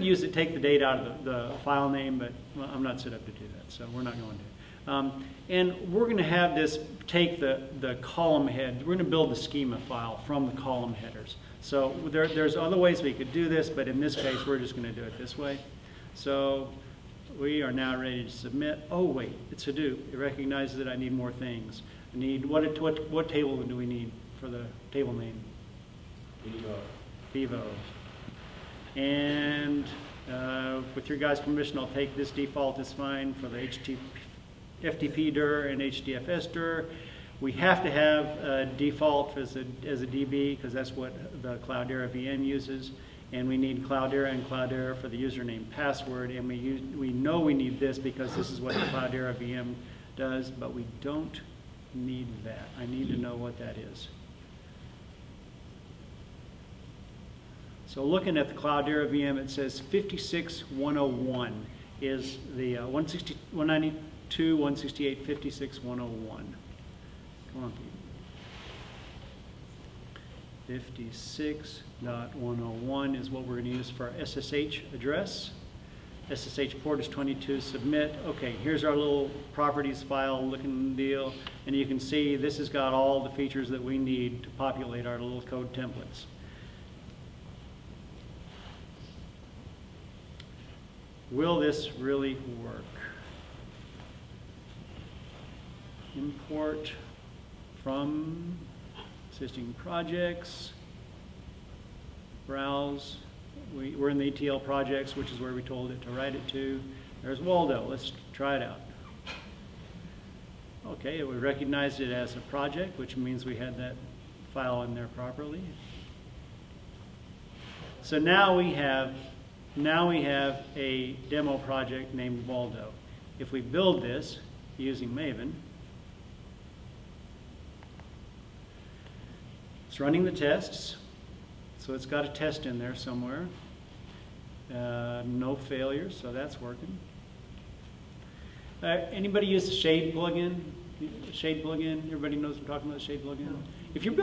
use it, take the date out of the file name, but I'm not set up to do that, so we're not going to. And we're going to have this take the column head. We're going to build the schema file from the column headers. So there's other ways we could do this, but in this case, we're just going to do it this way. So we are now ready to submit. Oh wait, it's Hadoop. It recognizes that I need more things. I need what table do we need for the table name? Vivo. And with your guys' permission, I'll take this default is fine for the FTP dir and HDFS dir. We have to have default as a DB because that's what the Cloudera VM uses. And we need Cloudera and Cloudera for the username password. And we know we need this because this is what the Cloudera VM does, but we don't need that. I need to know what that is. So looking at the Cloudera VM, it says 56101 is the 192, 168, 56101. Come on, people. 56.101 is what we're going to use for our SSH address. SSH port is 22, submit. Okay, here's our little properties file looking deal. And you can see this has got all the features that we need to populate our little code templates. Will this really work? Import from existing projects, browse. We're in the ETL projects, which is where we told it to write it to. There's Waldo. Let's try it out. Okay, we recognized it as a project, which means we had that file in there properly. So now we have a demo project named Waldo. If we build this using Maven, It's running the tests, so it's got a test in there somewhere. No failures, so that's working. Anybody use the shade plugin? Shade plugin. Everybody knows what I'm talking about. The shade plugin. If you're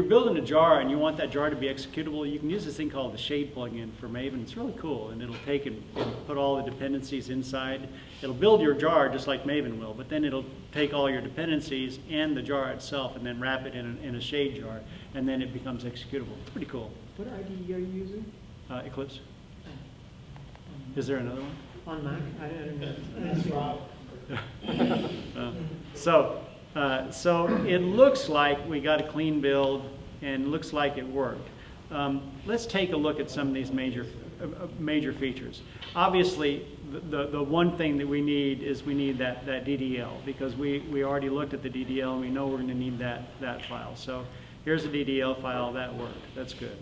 building a jar and you want that jar to be executable, you can use this thing called the shade plugin for Maven. It's really cool, and it'll take and put all the dependencies inside. It'll build your jar just like Maven will, but then it'll take all your dependencies and the jar itself, and then wrap it in a shade jar, and then it becomes executable. It's pretty cool. What IDE are you using? Eclipse. Is there another one? On Mac? I don't know. That's Rob. So it looks like we got a clean build, and looks like it worked. Let's take a look at some of these major features. Obviously, the one thing that we need is that DDL, because we already looked at the DDL and we know we're going to need that file. So here's a DDL file. That worked. That's good.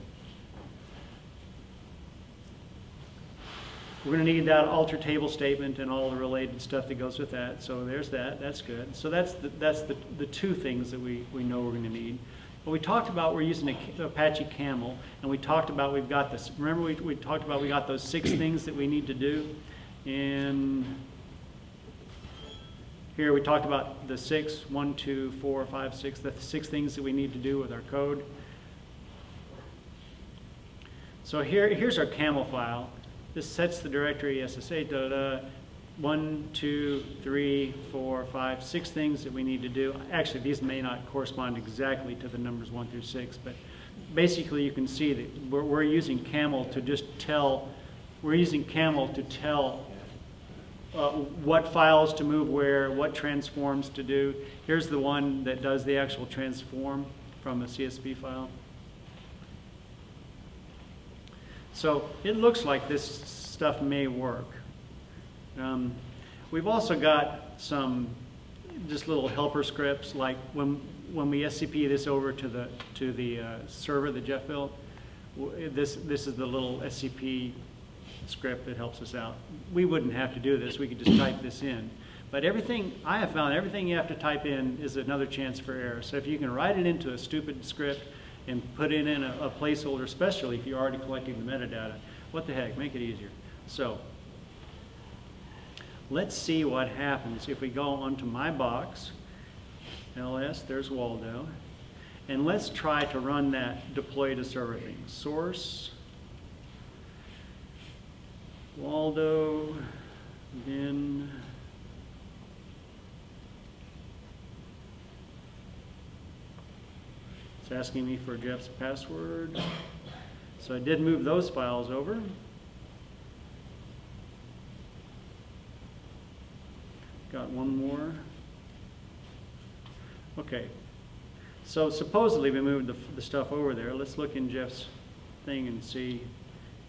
We're going to need that alter table statement and all the related stuff that goes with that. So there's that. That's good. So that's the two things that we know we're going to need. But we talked about we're using a Apache Camel, and we talked about we've got this. Remember we talked about we got those 6 things that we need to do. And here we talked about the 6, 1, 2, 4, 5, 6, the 6 things that we need to do with our code. So here's our camel file. This sets the directory SSH, 1, 2, 3, 4, 5, 6 things that we need to do. Actually, these may not correspond exactly to the numbers 1 through 6, but basically you can see that we're using camel to just tell, what files to move where, what transforms to do. Here's the one that does the actual transform from a CSV file. So it looks like this stuff may work. We've also got some just little helper scripts, like when we SCP this over to the server that Jeff built. This is the little SCP script that helps us out. We wouldn't have to do this. We could just type this in. But I have found everything you have to type in is another chance for error. So if you can write it into a stupid script and put it in a placeholder, especially if you're already collecting the metadata, what the heck, make it easier. So let's see what happens if we go onto my box, ls, there's Waldo, and let's try to run that deploy to server thing. Source, Waldo, then it's asking me for Jeff's password. So I did move those files over. Got one more. Okay. So supposedly we moved the stuff over there. Let's look in Jeff's thing and see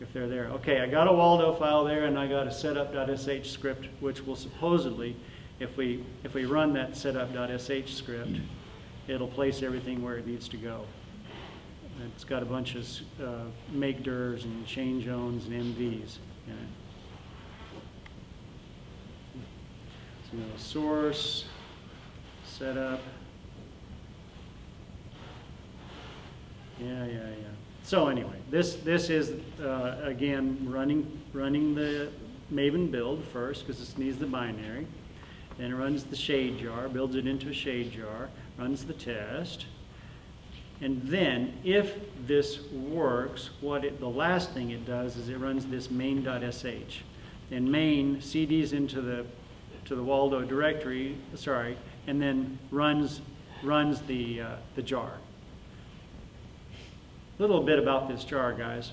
if they're there. Okay, I got a Waldo file there, and I got a setup.sh script, which will supposedly, if we run that setup.sh script, it'll place everything where it needs to go. It's got a bunch of make drs and change owns and MVs in it. So source, setup. Yeah. So anyway, this is again running the Maven build first, because this needs the binary. Then it runs the shade jar, builds it into a shade jar, runs the test. And then, if this works, the last thing it does is it runs this main.sh. And main CDs into the Waldo directory, and then runs the jar. A little bit about this jar, guys.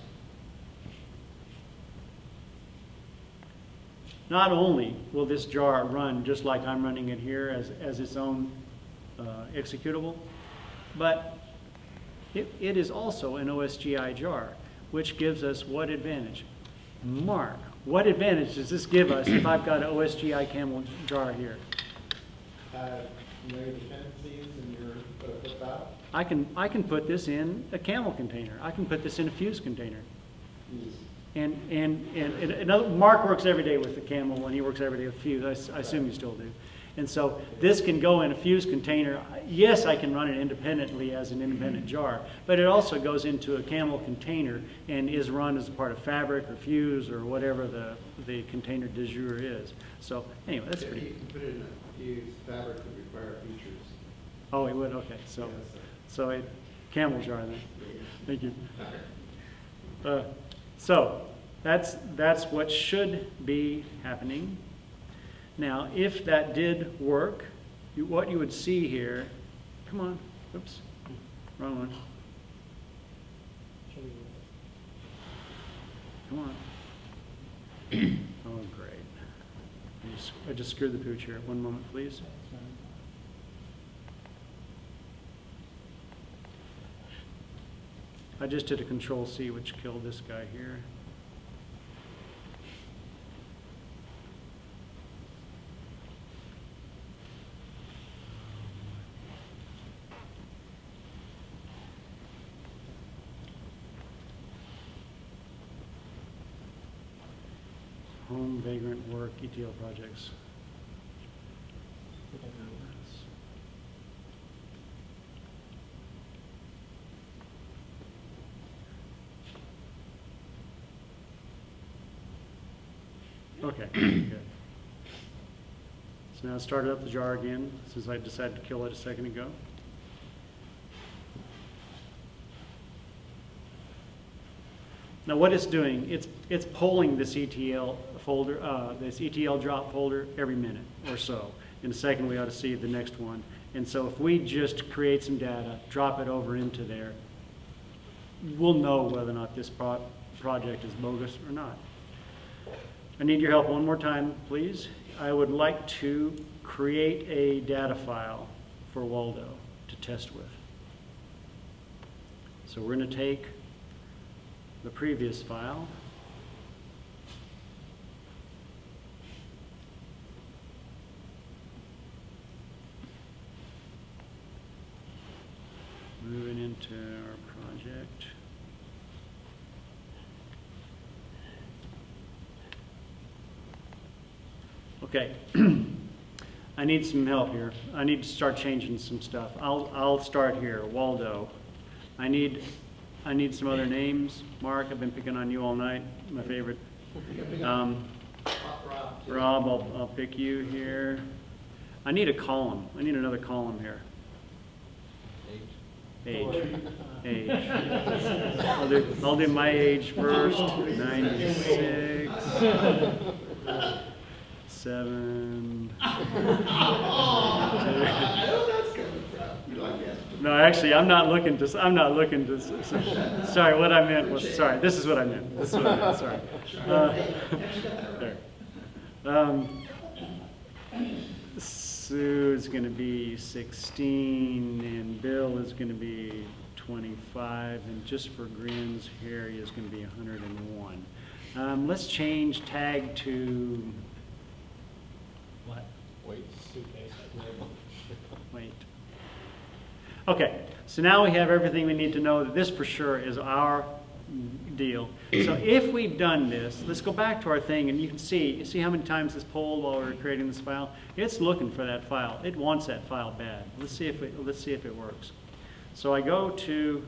Not only will this jar run just like I'm running it here as its own executable, but it is also an OSGI jar, which gives us what advantage? Mark, what advantage does this give us if I've got an OSGI camel jar here? No dependencies in your file? I can put this in a camel container. I can put this in a fuse container. And Mark works every day with the camel, and he works every day with fuse. I assume you still do. And so this can go in a Fuse container. Yes, I can run it independently as an independent jar, but it also goes into a Camel container and is run as a part of Fabric or Fuse or whatever the container du jour is. So anyway, that's If pretty. you can put it in a Fuse, Fabric would require features. Oh, it would, okay, so, Yes. so a Camel jar then. Thank you. So that's what should be happening. Now, if that did work, what you would see here, come on, oops, wrong one. Come on. Oh, great. I just screwed the pooch here. One moment, please. I just did a Control-C, which killed this guy here. Home, vagrant, work, ETL projects. Okay, good. So now I started up the jar again, since I decided to kill it a second ago. Now what it's doing, it's pulling this ETL folder, this ETL drop folder every minute or so. In a second we ought to see the next one. And so if we just create some data, drop it over into there, we'll know whether or not this project is bogus or not. I need your help one more time, please. I would like to create a data file for Waldo to test with. So we're going to take the previous file, moving into our project. Okay, I need some help here. I need to start changing some stuff. I'll start here, Waldo. I need some other names. Mark, I've been picking on you all night, my favorite. Rob, I'll pick you here. I need a column. I need another column here. Age. I'll do my age first. 96. 7. No, actually, I'm not looking to. Sorry, what I meant was. Sorry, this is what I meant. Sorry. There. Sue's going to be 16, and Bill is going to be 25, and just for grins, Harry is going to be 101. Let's change tag to. What? Wait, suitcase. Wait. Okay, so now we have everything we need to know that this for sure is our deal. So if we've done this, let's go back to our thing, and you can see how many times this polled while we were creating this file. It's looking for that file. It wants that file bad. Let's see if it works. So I go to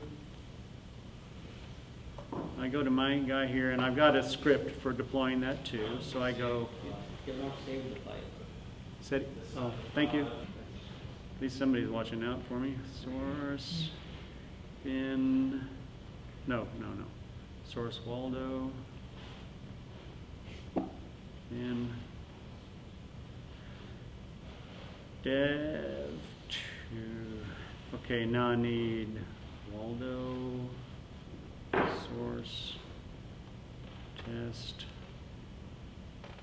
my guy here, and I've got a script for deploying that too. So I go. Oh, thank you. At least somebody's watching out for me. Source, bin, no. Source Waldo, bin, dev 2. Okay, now I need Waldo, source, test,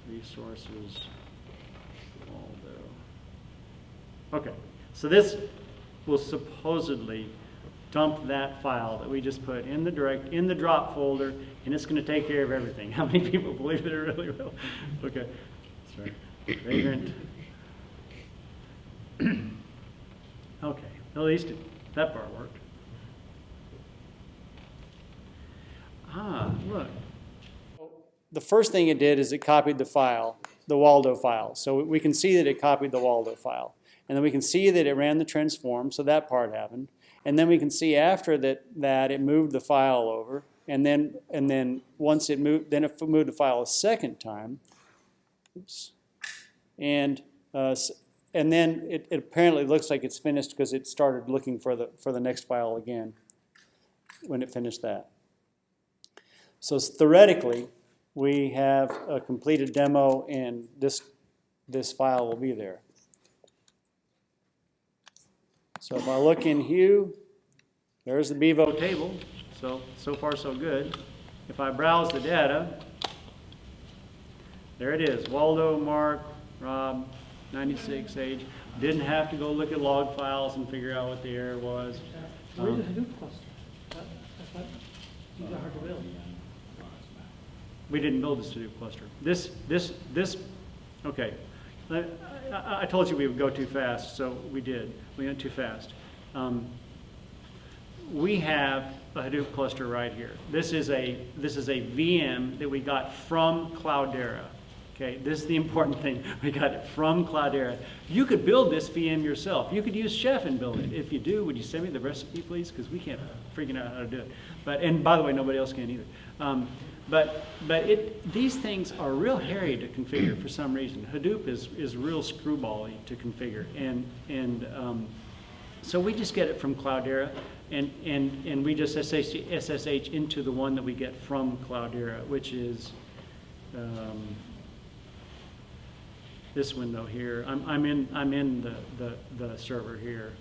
resources, Waldo. Okay. So this will supposedly dump that file that we just put in the drop folder, and it's going to take care of everything. How many people believe it really will? Okay, sorry. Vagrant. Okay, at least that part worked. Look. The first thing it did is it copied the file. the Waldo file. So we can see that it copied the Waldo file. And then we can see that it ran the transform, so that part happened. And then we can see after that it moved the file over. And then once it moved, then it moved the file a second time. Oops. And then it apparently looks like it's finished because it started looking for the next file again when it finished that. So theoretically, we have a completed demo, and this file will be there. So if I look in Hue, there's the Bevo table. So far so good. If I browse the data, there it is. Waldo, Mark, Rob, 96 age. Didn't have to go look at log files and figure out what the error was. Where's the Hadoop cluster? I thought these are hard to build. We didn't build this Hadoop cluster. This, okay. I told you we would go too fast, so we did. We went too fast. We have a Hadoop cluster right here. This is a VM that we got from Cloudera. Okay, this is the important thing. We got it from Cloudera. You could build this VM yourself. You could use Chef and build it. If you do, would you send me the recipe, please? Because we can't freaking out how to do it. And by the way, nobody else can either. But these things are real hairy to configure for some reason. Hadoop is real screwbally to configure, and so we just get it from Cloudera, and we just SSH into the one that we get from Cloudera, which is this window here. I'm in the server here.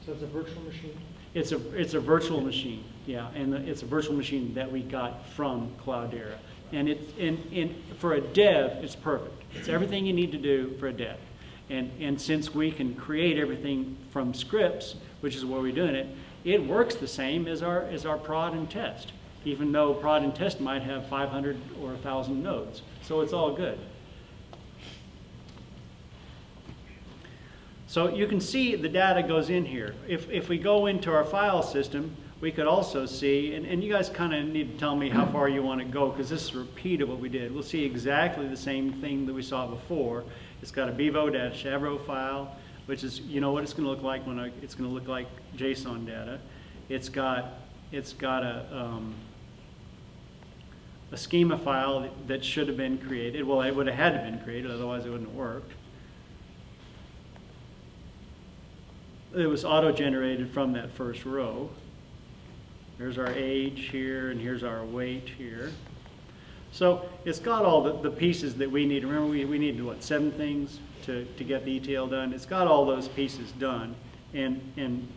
So it's a virtual machine? It's a virtual machine, yeah, and it's a virtual machine that we got from Cloudera, and for a dev, it's perfect. It's everything you need to do for a dev, and since we can create everything from scripts, which is where we're doing it, it works the same as our prod and test, even though prod and test might have 500 or 1,000 nodes, so it's all good. So you can see the data goes in here. If we go into our file system, we could also see, and you guys kind of need to tell me how far you want to go, because this is a repeat of what we did. We'll see exactly the same thing that we saw before. It's got a bevo-chavro file, which is, you know what it's going to look like when it's going to look like JSON data. It's got a schema file that should have been created. Well, it would have had to have been created, otherwise it wouldn't have worked. It was auto-generated from that first row. There's our age here, and here's our weight here. So it's got all the pieces that we need. Remember, we needed, what, 7 things to get the ETL done? It's got all those pieces done. And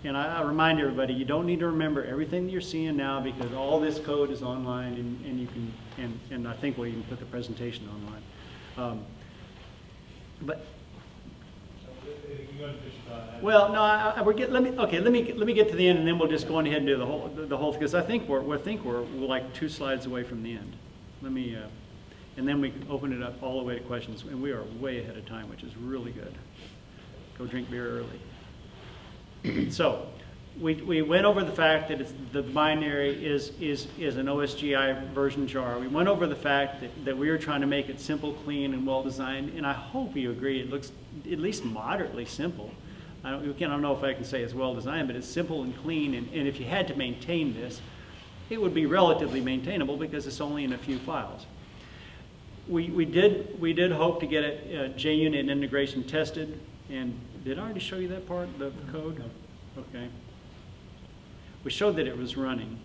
I remind everybody, you don't need to remember everything that you're seeing now, because all this code is online, and you can, and I think we'll even put the presentation online. But well, no, let me get to the end, and then we'll just go on ahead and do the whole, because I think we're like 2 slides away from the end. Let me, and then we can open it up all the way to questions, and we are way ahead of time, which is really good. Go drink beer early. So, we went over the fact that the binary is an OSGI version jar. We went over the fact that we were trying to make it simple, clean, and well designed, and I hope you agree it looks at least moderately simple. I don't know if I can say it's well designed, but it's simple and clean, and if you had to maintain this, it would be relatively maintainable because it's only in a few files. We did hope to get it JUnit integration tested, and did I already show you that part, the code? Okay. We showed that it was running.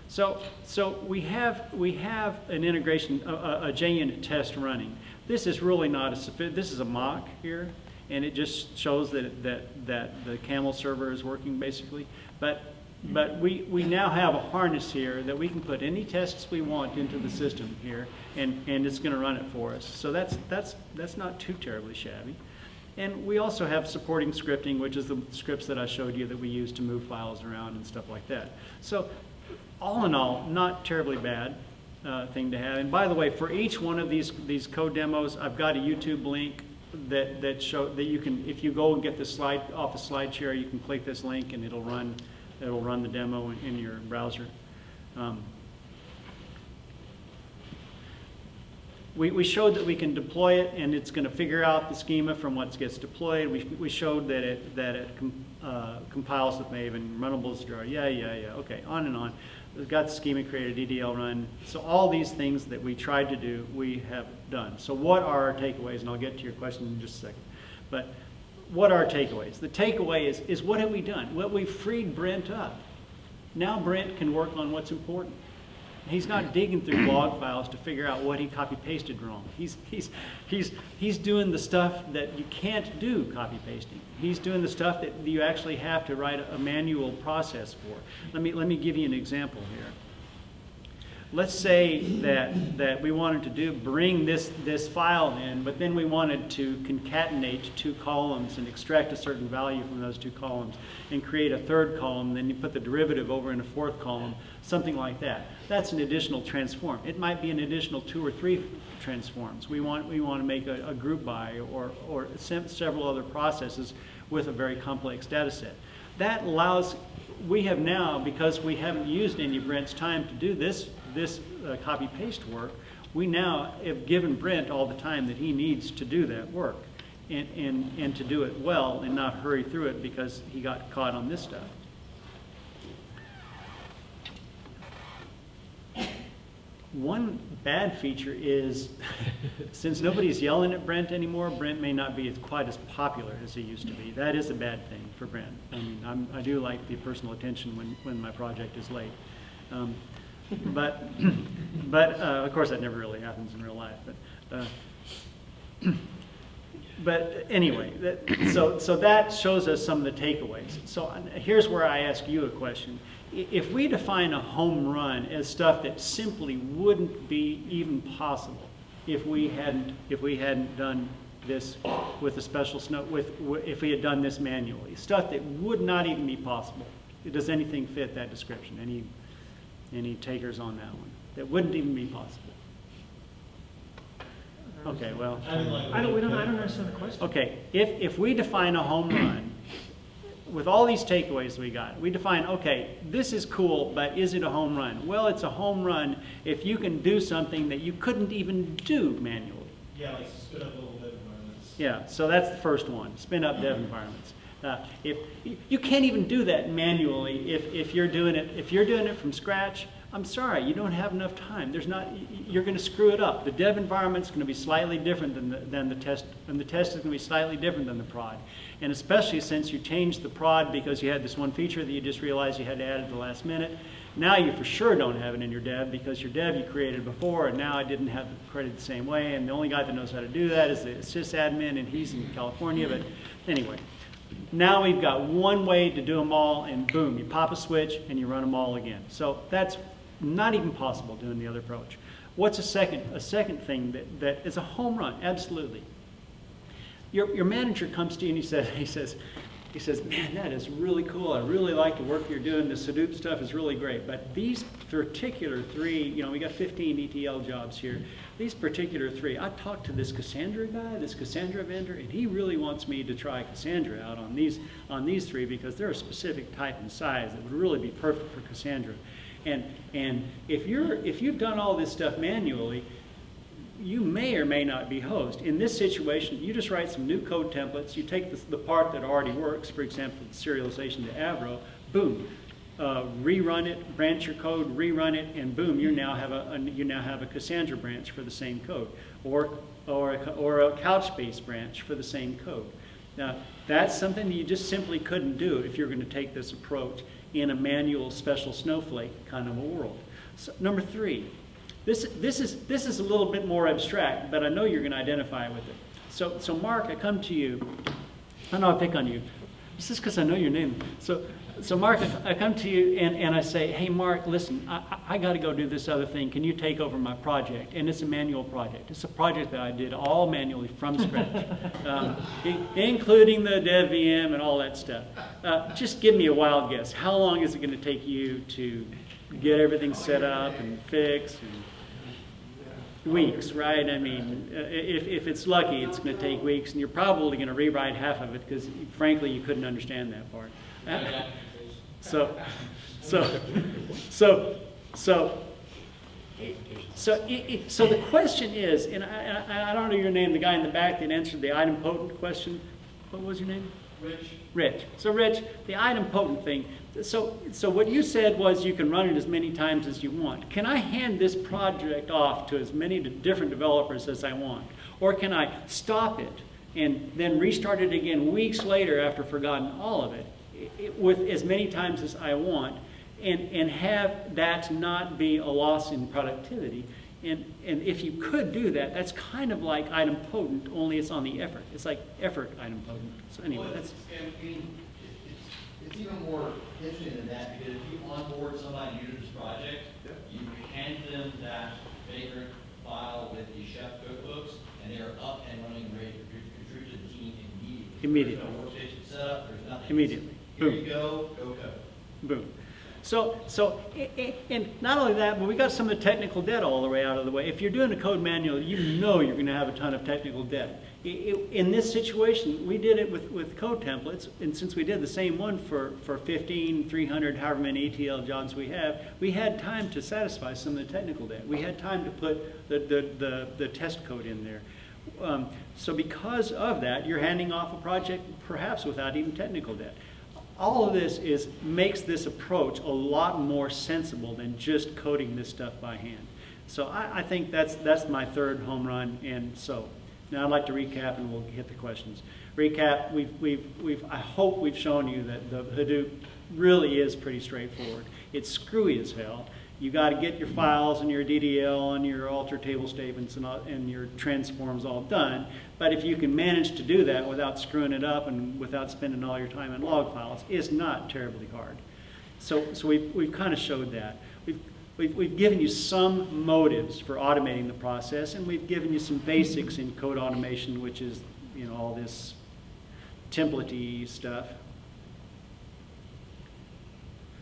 So we have an integration, a JUnit test running. This is really not this is a mock here, and it just shows that the camel server is working basically. But we now have a harness here that we can put any tests we want into the system here, and it's going to run it for us. So that's not too terribly shabby. And we also have supporting scripting, which is the scripts that I showed you that we use to move files around and stuff like that. So all in all, not terribly bad thing to have. And by the way, for each one of these code demos, I've got a YouTube link that you can, if you go and get the slide off the slide share, you can click this link and it'll run the demo in your we showed that we can deploy it, and it's going to figure out the schema from what gets deployed. We showed that it compiles with Maven, runnables, okay, on and on. We've got the schema created, DDL run. So all these things that we tried to do, we have done. So what are our takeaways? And I'll get to your question in just a second. But what are our takeaways? The takeaway is what have we done? Well, we've freed Brent up. Now Brent can work on what's important. He's not digging through log files to figure out what he copy-pasted wrong. He's doing the stuff that you can't do copy-pasting. He's doing the stuff that you actually have to write a manual process for. Let me give you an example here. Let's say that we wanted to bring this file in, but then we wanted to concatenate two columns and extract a certain value from those two columns and create a third column, then you put the derivative over in a fourth column, something like that. That's an additional transform. It might be an additional 2 or 3 transforms. We want to make a group by or several other processes with a very complex data set. That allows, we have now, because we haven't used any of Brent's time to do this copy-paste work, we now have given Brent all the time that he needs to do that work and to do it well and not hurry through it because he got caught on this stuff. One bad feature is, since nobody's yelling at Brent anymore, Brent may not be quite as popular as he used to be. That is a bad thing for Brent. I mean, I do like the personal attention when my project is late. But of course that never really happens in real life. But anyway, so that shows us some of the takeaways. So here's where I ask you a question. If we define a home run as stuff that simply wouldn't be even possible if we hadn't done this with a special snow, if we had done this manually, stuff that would not even be possible. Does anything fit that description? Any takers on that one? That wouldn't even be possible. Okay, well. I don't understand the question. Okay, if we define a home run, with all these takeaways we got, we define, okay, this is cool, but is it a home run? Well, it's a home run if you can do something that you couldn't even do manually. Yeah, like spin up little dev environments. Yeah, so that's the first one, spin up dev environments. If you can't even do that manually, if you're doing it from scratch, I'm sorry, you don't have enough time. You're going to screw it up. The dev environment's going to be slightly different than the test, and the test is going to be slightly different than the prod. And especially since you changed the prod because you had this one feature that you just realized you had to add at the last minute. Now you for sure don't have it in your dev because your dev you created before, and now I didn't have it created the same way. And the only guy that knows how to do that is the sysadmin, and he's in California. But anyway. Now we've got one way to do them all, and boom, you pop a switch and you run them all again. So that's not even possible doing the other approach. What's a second thing that is a home run? Absolutely. Your manager comes to you and he says, man, that is really cool. I really like the work you're doing. The Hadoop stuff is really great. But these particular 3, we got 15 ETL jobs here. These particular 3, I talked to this Cassandra guy, this Cassandra vendor, and he really wants me to try Cassandra out on these 3 because they're a specific type and size that would really be perfect for Cassandra. And if you've done all this stuff manually, you may or may not be host. In this situation, you just write some new code templates. You take the part that already works, for example, the serialization to Avro, boom, rerun it, branch your code, rerun it, and boom, you now have a Cassandra branch for the same code, or a Couchbase branch for the same code. Now, that's something that you just simply couldn't do if you're going to take this approach in a manual special snowflake kind of a world. So, number 3. This is a little bit more abstract, but I know you're going to identify with it. So Mark, I come to you. I know I pick on you. This is because I know your name. So Mark, I come to you and I say, hey Mark, listen, I got to go do this other thing. Can you take over my project? And it's a manual project. It's a project that I did all manually from scratch, including the dev VM and all that stuff. Just give me a wild guess. How long is it going to take you to get everything set up and fixed? Weeks, right? I mean, if it's lucky, it's going to take weeks, and you're probably going to rewrite half of it because, frankly, you couldn't understand that part. So the question is, and I don't know your name, the guy in the back that answered the idempotent question. What was your name? Rich. So Rich, the idempotent thing. So what you said was you can run it as many times as you want. Can I hand this project off to as many different developers as I want? Or can I stop it and then restart it again weeks later after I've forgotten all of it with as many times as I want, and have that not be a loss in productivity? And if you could do that, that's kind of like idempotent, only it's on the effort. It's like effort idempotent. So anyway, that's... It's even more interesting than that, because if you onboard somebody new to this project, you hand them that vagrant file with the chef cookbooks, and they are up and running, ready to contribute to the team immediately. There's no workstation set up, there's nothing. Immediately. Here Boom. you go code. Boom. So, and not only that, but we got some of the technical debt all the way out of the way. If you're doing a code manual, you know you're going to have a ton of technical debt. In this situation, we did it with code templates, and since we did the same one for 15, 300, however many ETL jobs we have, we had time to satisfy some of the technical debt. We had time to put the test code in there. So because of that, you're handing off a project perhaps without even technical debt. All of this makes this approach a lot more sensible than just coding this stuff by hand. So I think that's my third home run. And so now I'd like to recap, and we'll hit the questions. Recap: I hope we've shown you that the Hadoop really is pretty straightforward. It's screwy as hell. You got to get your files and your DDL and your alter table statements and your transforms all done. But if you can manage to do that without screwing it up and without spending all your time in log files, it's not terribly hard. So we've kind of showed that. We've given you some motives for automating the process, and we've given you some basics in code automation, which is, you know, all this template-y stuff.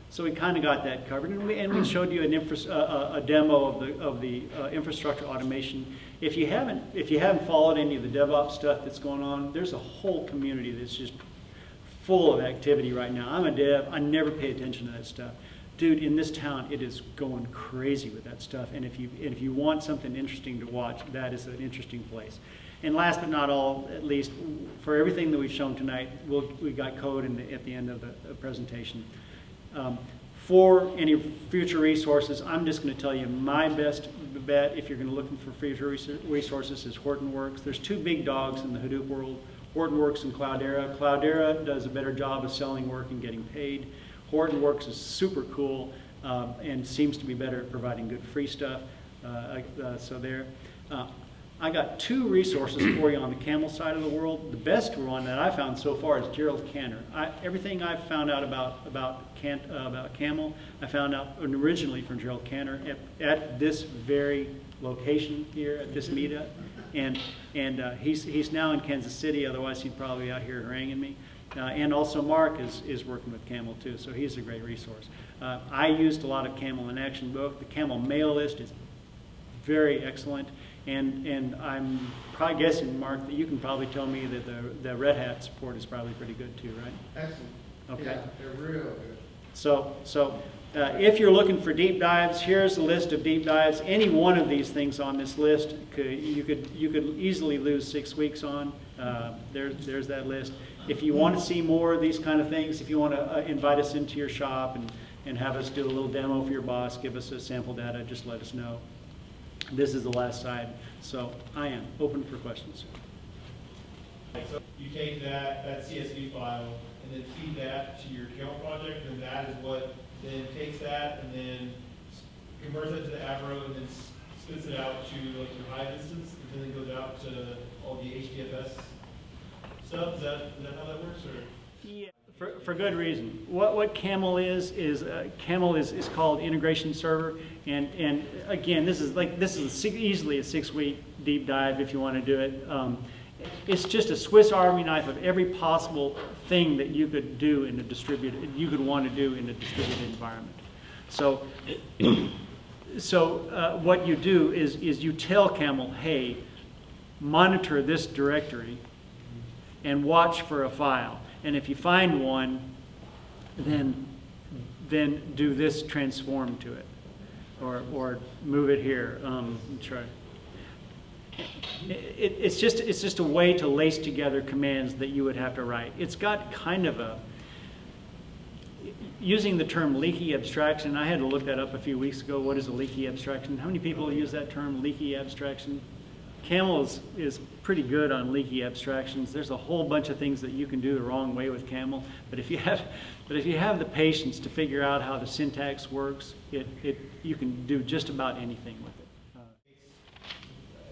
So we kind of got that covered, and we showed you a demo of the infrastructure automation. If you haven't followed any of the DevOps stuff that's going on, there's a whole community that's just full of activity right now. I'm a dev. I never pay attention to that stuff. Dude, in this town, it is going crazy with that stuff. And if you want something interesting to watch, that is an interesting place. And last but not all, at least for everything that we've shown tonight, we got code at the end of the presentation. For any future resources, I'm just going to tell you my best bet if you're going to look for future resources is Hortonworks. There's two big dogs in the Hadoop world, Hortonworks and Cloudera. Cloudera does a better job of selling work and getting paid. Hortonworks is super cool and seems to be better at providing good free stuff. I got two resources for you on the Camel side of the world. The best one that I found so far is Gerald Cantor. Everything I've found out about Camel, I found out originally from Gerald Cantor at this very location here at this meetup, and he's now in Kansas City. Otherwise, he'd probably be out here haranguing me. And also Mark is working with Camel too, so he's a great resource. I used a lot of Camel in Action book. The Camel mail list is very excellent. And I'm probably guessing, Mark, that you can probably tell me that the Red Hat support is probably pretty good too, right? Excellent. Okay. Yeah, they're real good. So if you're looking for deep dives, here's a list of deep dives. Any one of these things on this list, you could easily lose 6 weeks on. There's that list. If you want to see more of these kind of things, if you want to invite us into your shop and have us do a little demo for your boss, give us a sample data, just let us know. This is the last side, so I am open for questions. So you take that CSV file and then feed that to your Camel project, and that is what then takes that and then converts it to the Avro and then spits it out to like your Hive instance, and then it goes out to all the HDFS stuff. Is that how that works, or? Yeah, for good reason. What Camel is Camel is called integration server, and again, this is easily a 6-week deep dive if you want to do it. It's just a Swiss Army knife of every possible thing that you could do in a want to do in a distributed environment. So what you do is you tell Camel, hey, monitor this directory and watch for a file. And if you find one, then do this transform to it. or move it here. Try. It's just a way to lace together commands that you would have to write. It's got kind of a, using the term leaky abstraction, I had to look that up a few weeks ago. What is a leaky abstraction? How many people use that term, leaky abstraction? Camel is pretty good on leaky abstractions. There's a whole bunch of things that you can do the wrong way with Camel, but if you have the patience to figure out how the syntax works, you can do just about anything with it.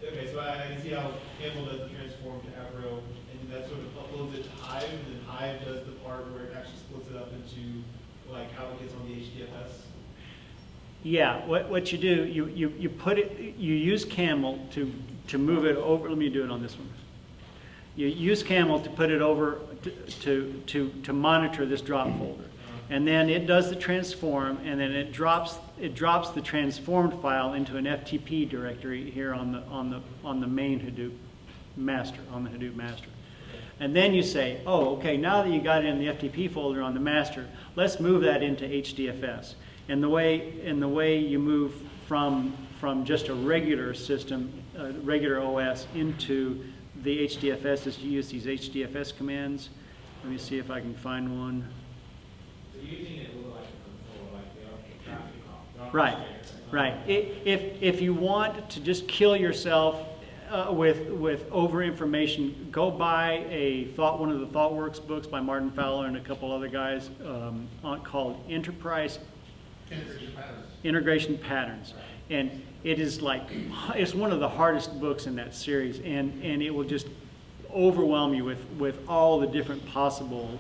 Okay, so I can see how Camel does the transform to Avro, and that sort of uploads it to Hive, and then Hive does the part where it actually splits it up into like how it gets on the HDFS. Yeah, what you do, you put it, you use Camel to move it over. Let me do it on this one. You use Camel to put it over to monitor this drop folder, and then it does the transform, and then it drops the transformed file into an FTP directory here on the main Hadoop master, on the Hadoop master. And then you say, oh, okay, now that you got it in the FTP folder on the master, let's move that into HDFS. And the way you move from just a regular system, regular OS into the HDFS is you use these HDFS commands. Let me see if I can find one. So using it will like control, like the traffic. Right, right. If you want to just kill yourself with over information, go buy one of the ThoughtWorks books by Martin Fowler and a couple other guys called Enterprise Integration Patterns. And it is it's one of the hardest books in that series, and it will just overwhelm you with all the different possible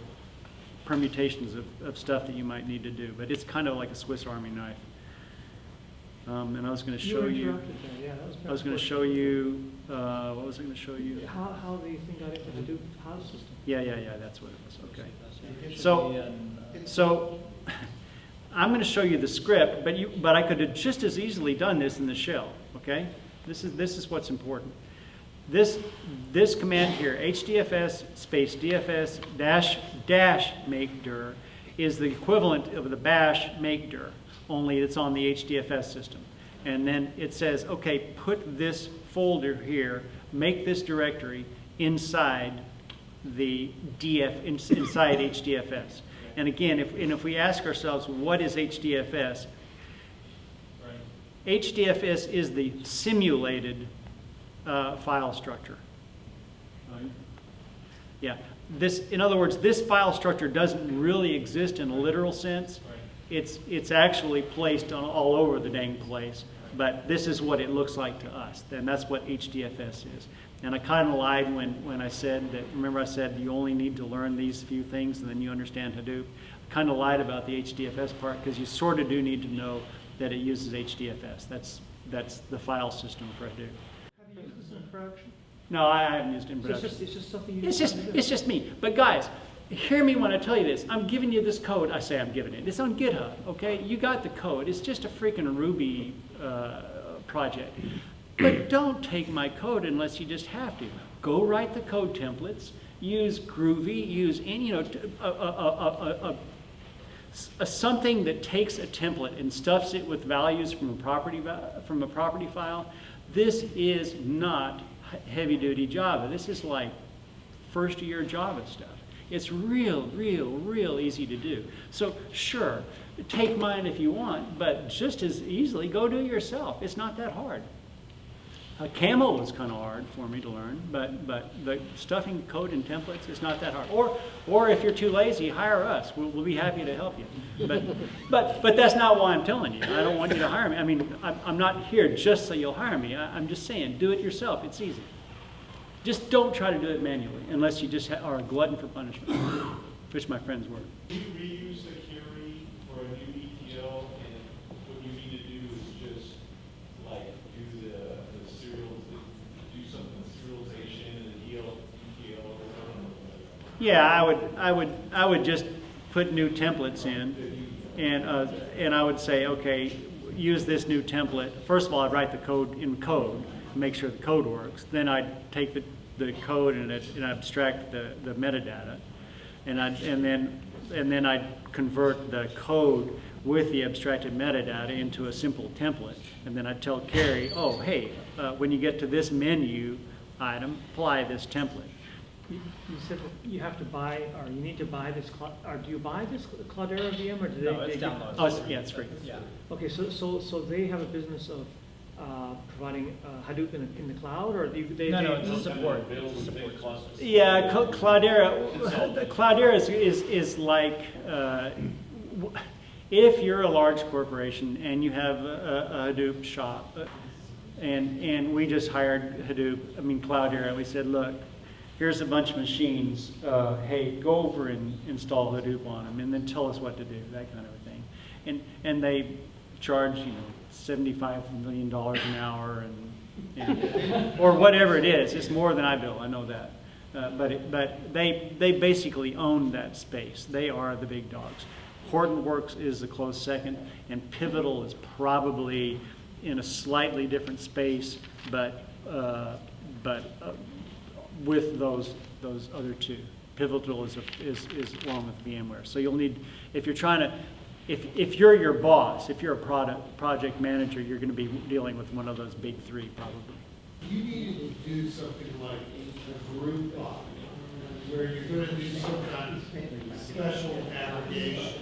permutations of stuff that you might need to do. But it's kind of like a Swiss Army knife. And I was going to show you. interrupted there, yeah, that was I was going to show you. What was I going to show you? How the thing got into the Hadoop house system. Yeah, that's what it was. Okay. So I'm going to show you the script, but I could have just as easily done this in the shell. Okay. This is what's important. This command here, HDFS space DFS dash make dir, is the equivalent of the bash make dir, only it's on the HDFS system. And then it says, okay, put this folder here, make this directory inside the inside HDFS. And again, if we ask ourselves, what is HDFS? Right. HDFS is the simulated file structure. Right. Yeah. In other words, this file structure doesn't really exist in a literal sense. Right. It's actually placed all over the dang place. But this is what it looks like to us. And that's what HDFS is. And I kind of lied when I said that, remember I said you only need to learn these few things and then you understand Hadoop. I kind of lied about the HDFS part because you sort of do need to know that it uses HDFS. That's the file system for Hadoop. Have you used this in production? No, I haven't used it in production. It's just something you It's just me. But guys, hear me when I tell you this. I'm giving you this code. I say I'm giving it. It's on GitHub, okay? You got the code. It's just a freaking Ruby project. But don't take my code unless you just have to. Go write the code templates. Use Groovy. Use any, something that takes a template and stuffs it with values from a property file. This is not heavy-duty Java. This is like first-year Java stuff. It's real easy to do. So sure, take mine if you want, but just as easily go do it yourself. It's not that hard. Camel was kind of hard for me to learn, but the stuffing code and templates is not that hard. Or if you're too lazy, hire us. We'll be happy to help you. But that's not why I'm telling you. I don't want you to hire me. I mean, I'm not here just so you'll hire me. I'm just saying, do it yourself. It's easy. Just don't try to do it manually unless you just are a glutton for punishment, which my friends were. Do you reuse the query for a new ETL, and what you need to do is just like do the serial, do something with serialization and ETL or something? Yeah, I would just put new templates in, and I would say, okay, use this new template. First of all, I'd write the code in code, make sure the code works. Then I'd take the code and abstract the metadata, and then and then I'd convert the code with the abstracted metadata into a simple template. And then I'd tell Carrie, oh, hey, when you get to this menu item, apply this template. You said that you have to buy, or you need to buy this, or do you buy this Cloudera VM, or do they? No, it's they give- downloaded. Oh, yeah, it's free. Yeah. Okay, so they have a business of providing Hadoop in the cloud, or No, it's a support. Clusters. Yeah, Cloudera is like, if you're a large corporation and you have a Hadoop shop, and we just hired Cloudera, we said, look, here's a bunch of machines, hey, go over and install Hadoop on them, and then tell us what to do, that kind of a thing. And they charge, $75 million an hour, and or whatever it is. It's more than I bill, I know that. But they basically own that space. They are the big dogs. Hortonworks is a close second, and Pivotal is probably in a slightly different space, but with those other two. Pivotal is along with VMware. So you'll need, if you're trying to, if you're your boss, if you're a project manager, you're going to be dealing with one of those big three probably. You needed to do something like a group buy, where you're going to do some kind of special aggregation.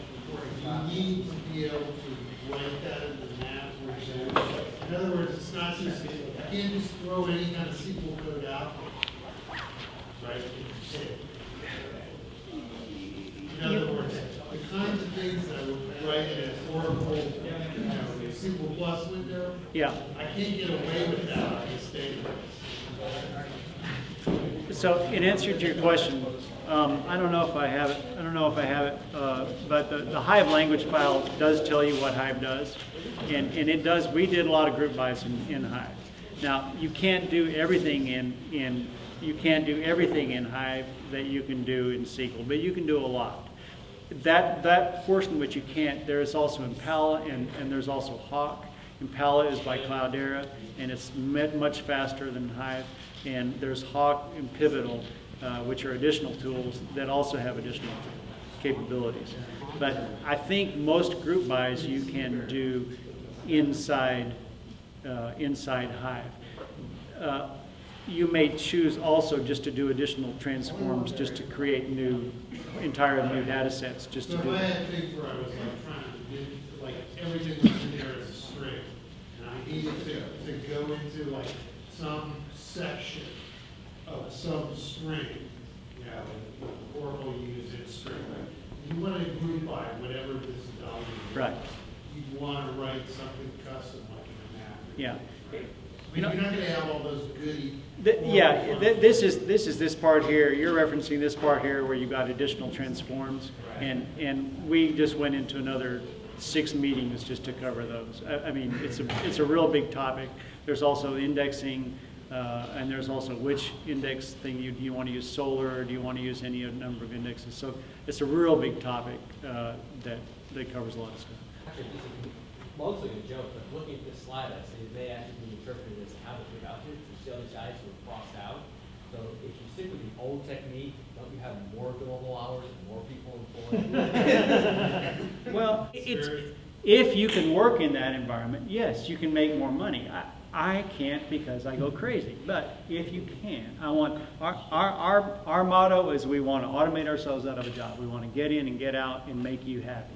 You need to be able to write that in the MapReduce. In other words, it's not just, you can't just throw any kind of SQL code out there, right? In other words, the kinds of things that I would write in an Oracle SQL Plus window, Yeah. I can't get away with that on this database. So in answer to your question, I don't know if I have it. But the Hive language file does tell you what Hive does, and it does. We did a lot of group buys in Hive. Now you can't do everything in Hive that you can do in SQL, but you can do a lot. That portion which you can't, there is also Impala and there's also Hawk. Impala is by Cloudera, and it's much faster than Hive. And there's Hawk and Pivotal, which are additional tools that also have additional capabilities. But I think most group buys you can do inside Hive. You may choose also just to do additional transforms, just to create entirely new data sets, just to So do if I that. had things where I was like trying to get, like everything was in there as a string, and I needed to go into like some section of some string, Oracle uses string, right? You want to group by whatever this value is. Right. You want to write something custom like in a map. Yeah. I mean, you're not going to have all those goody. This is this part here. You're referencing this part here where you got additional transforms, and we just went into another 6 meetings just to cover those. I mean, it's a real big topic. There's also indexing, and there's also which index thing do you want to use, Solar, or do you want to use any number of indexes? So it's a real big topic that covers a lot of stuff. Actually, this is mostly a joke, but looking at this slide, I say they actually can interpret it as how to put out here to see other sides who are crossed out. So if you stick with the old technique, don't you have more billable hours and more people employed? Well, if you can work in that environment, yes, you can make more money. I can't because I go crazy. But if you can, I want our motto is we want to automate ourselves out of a job. We want to get in and get out and make you happy.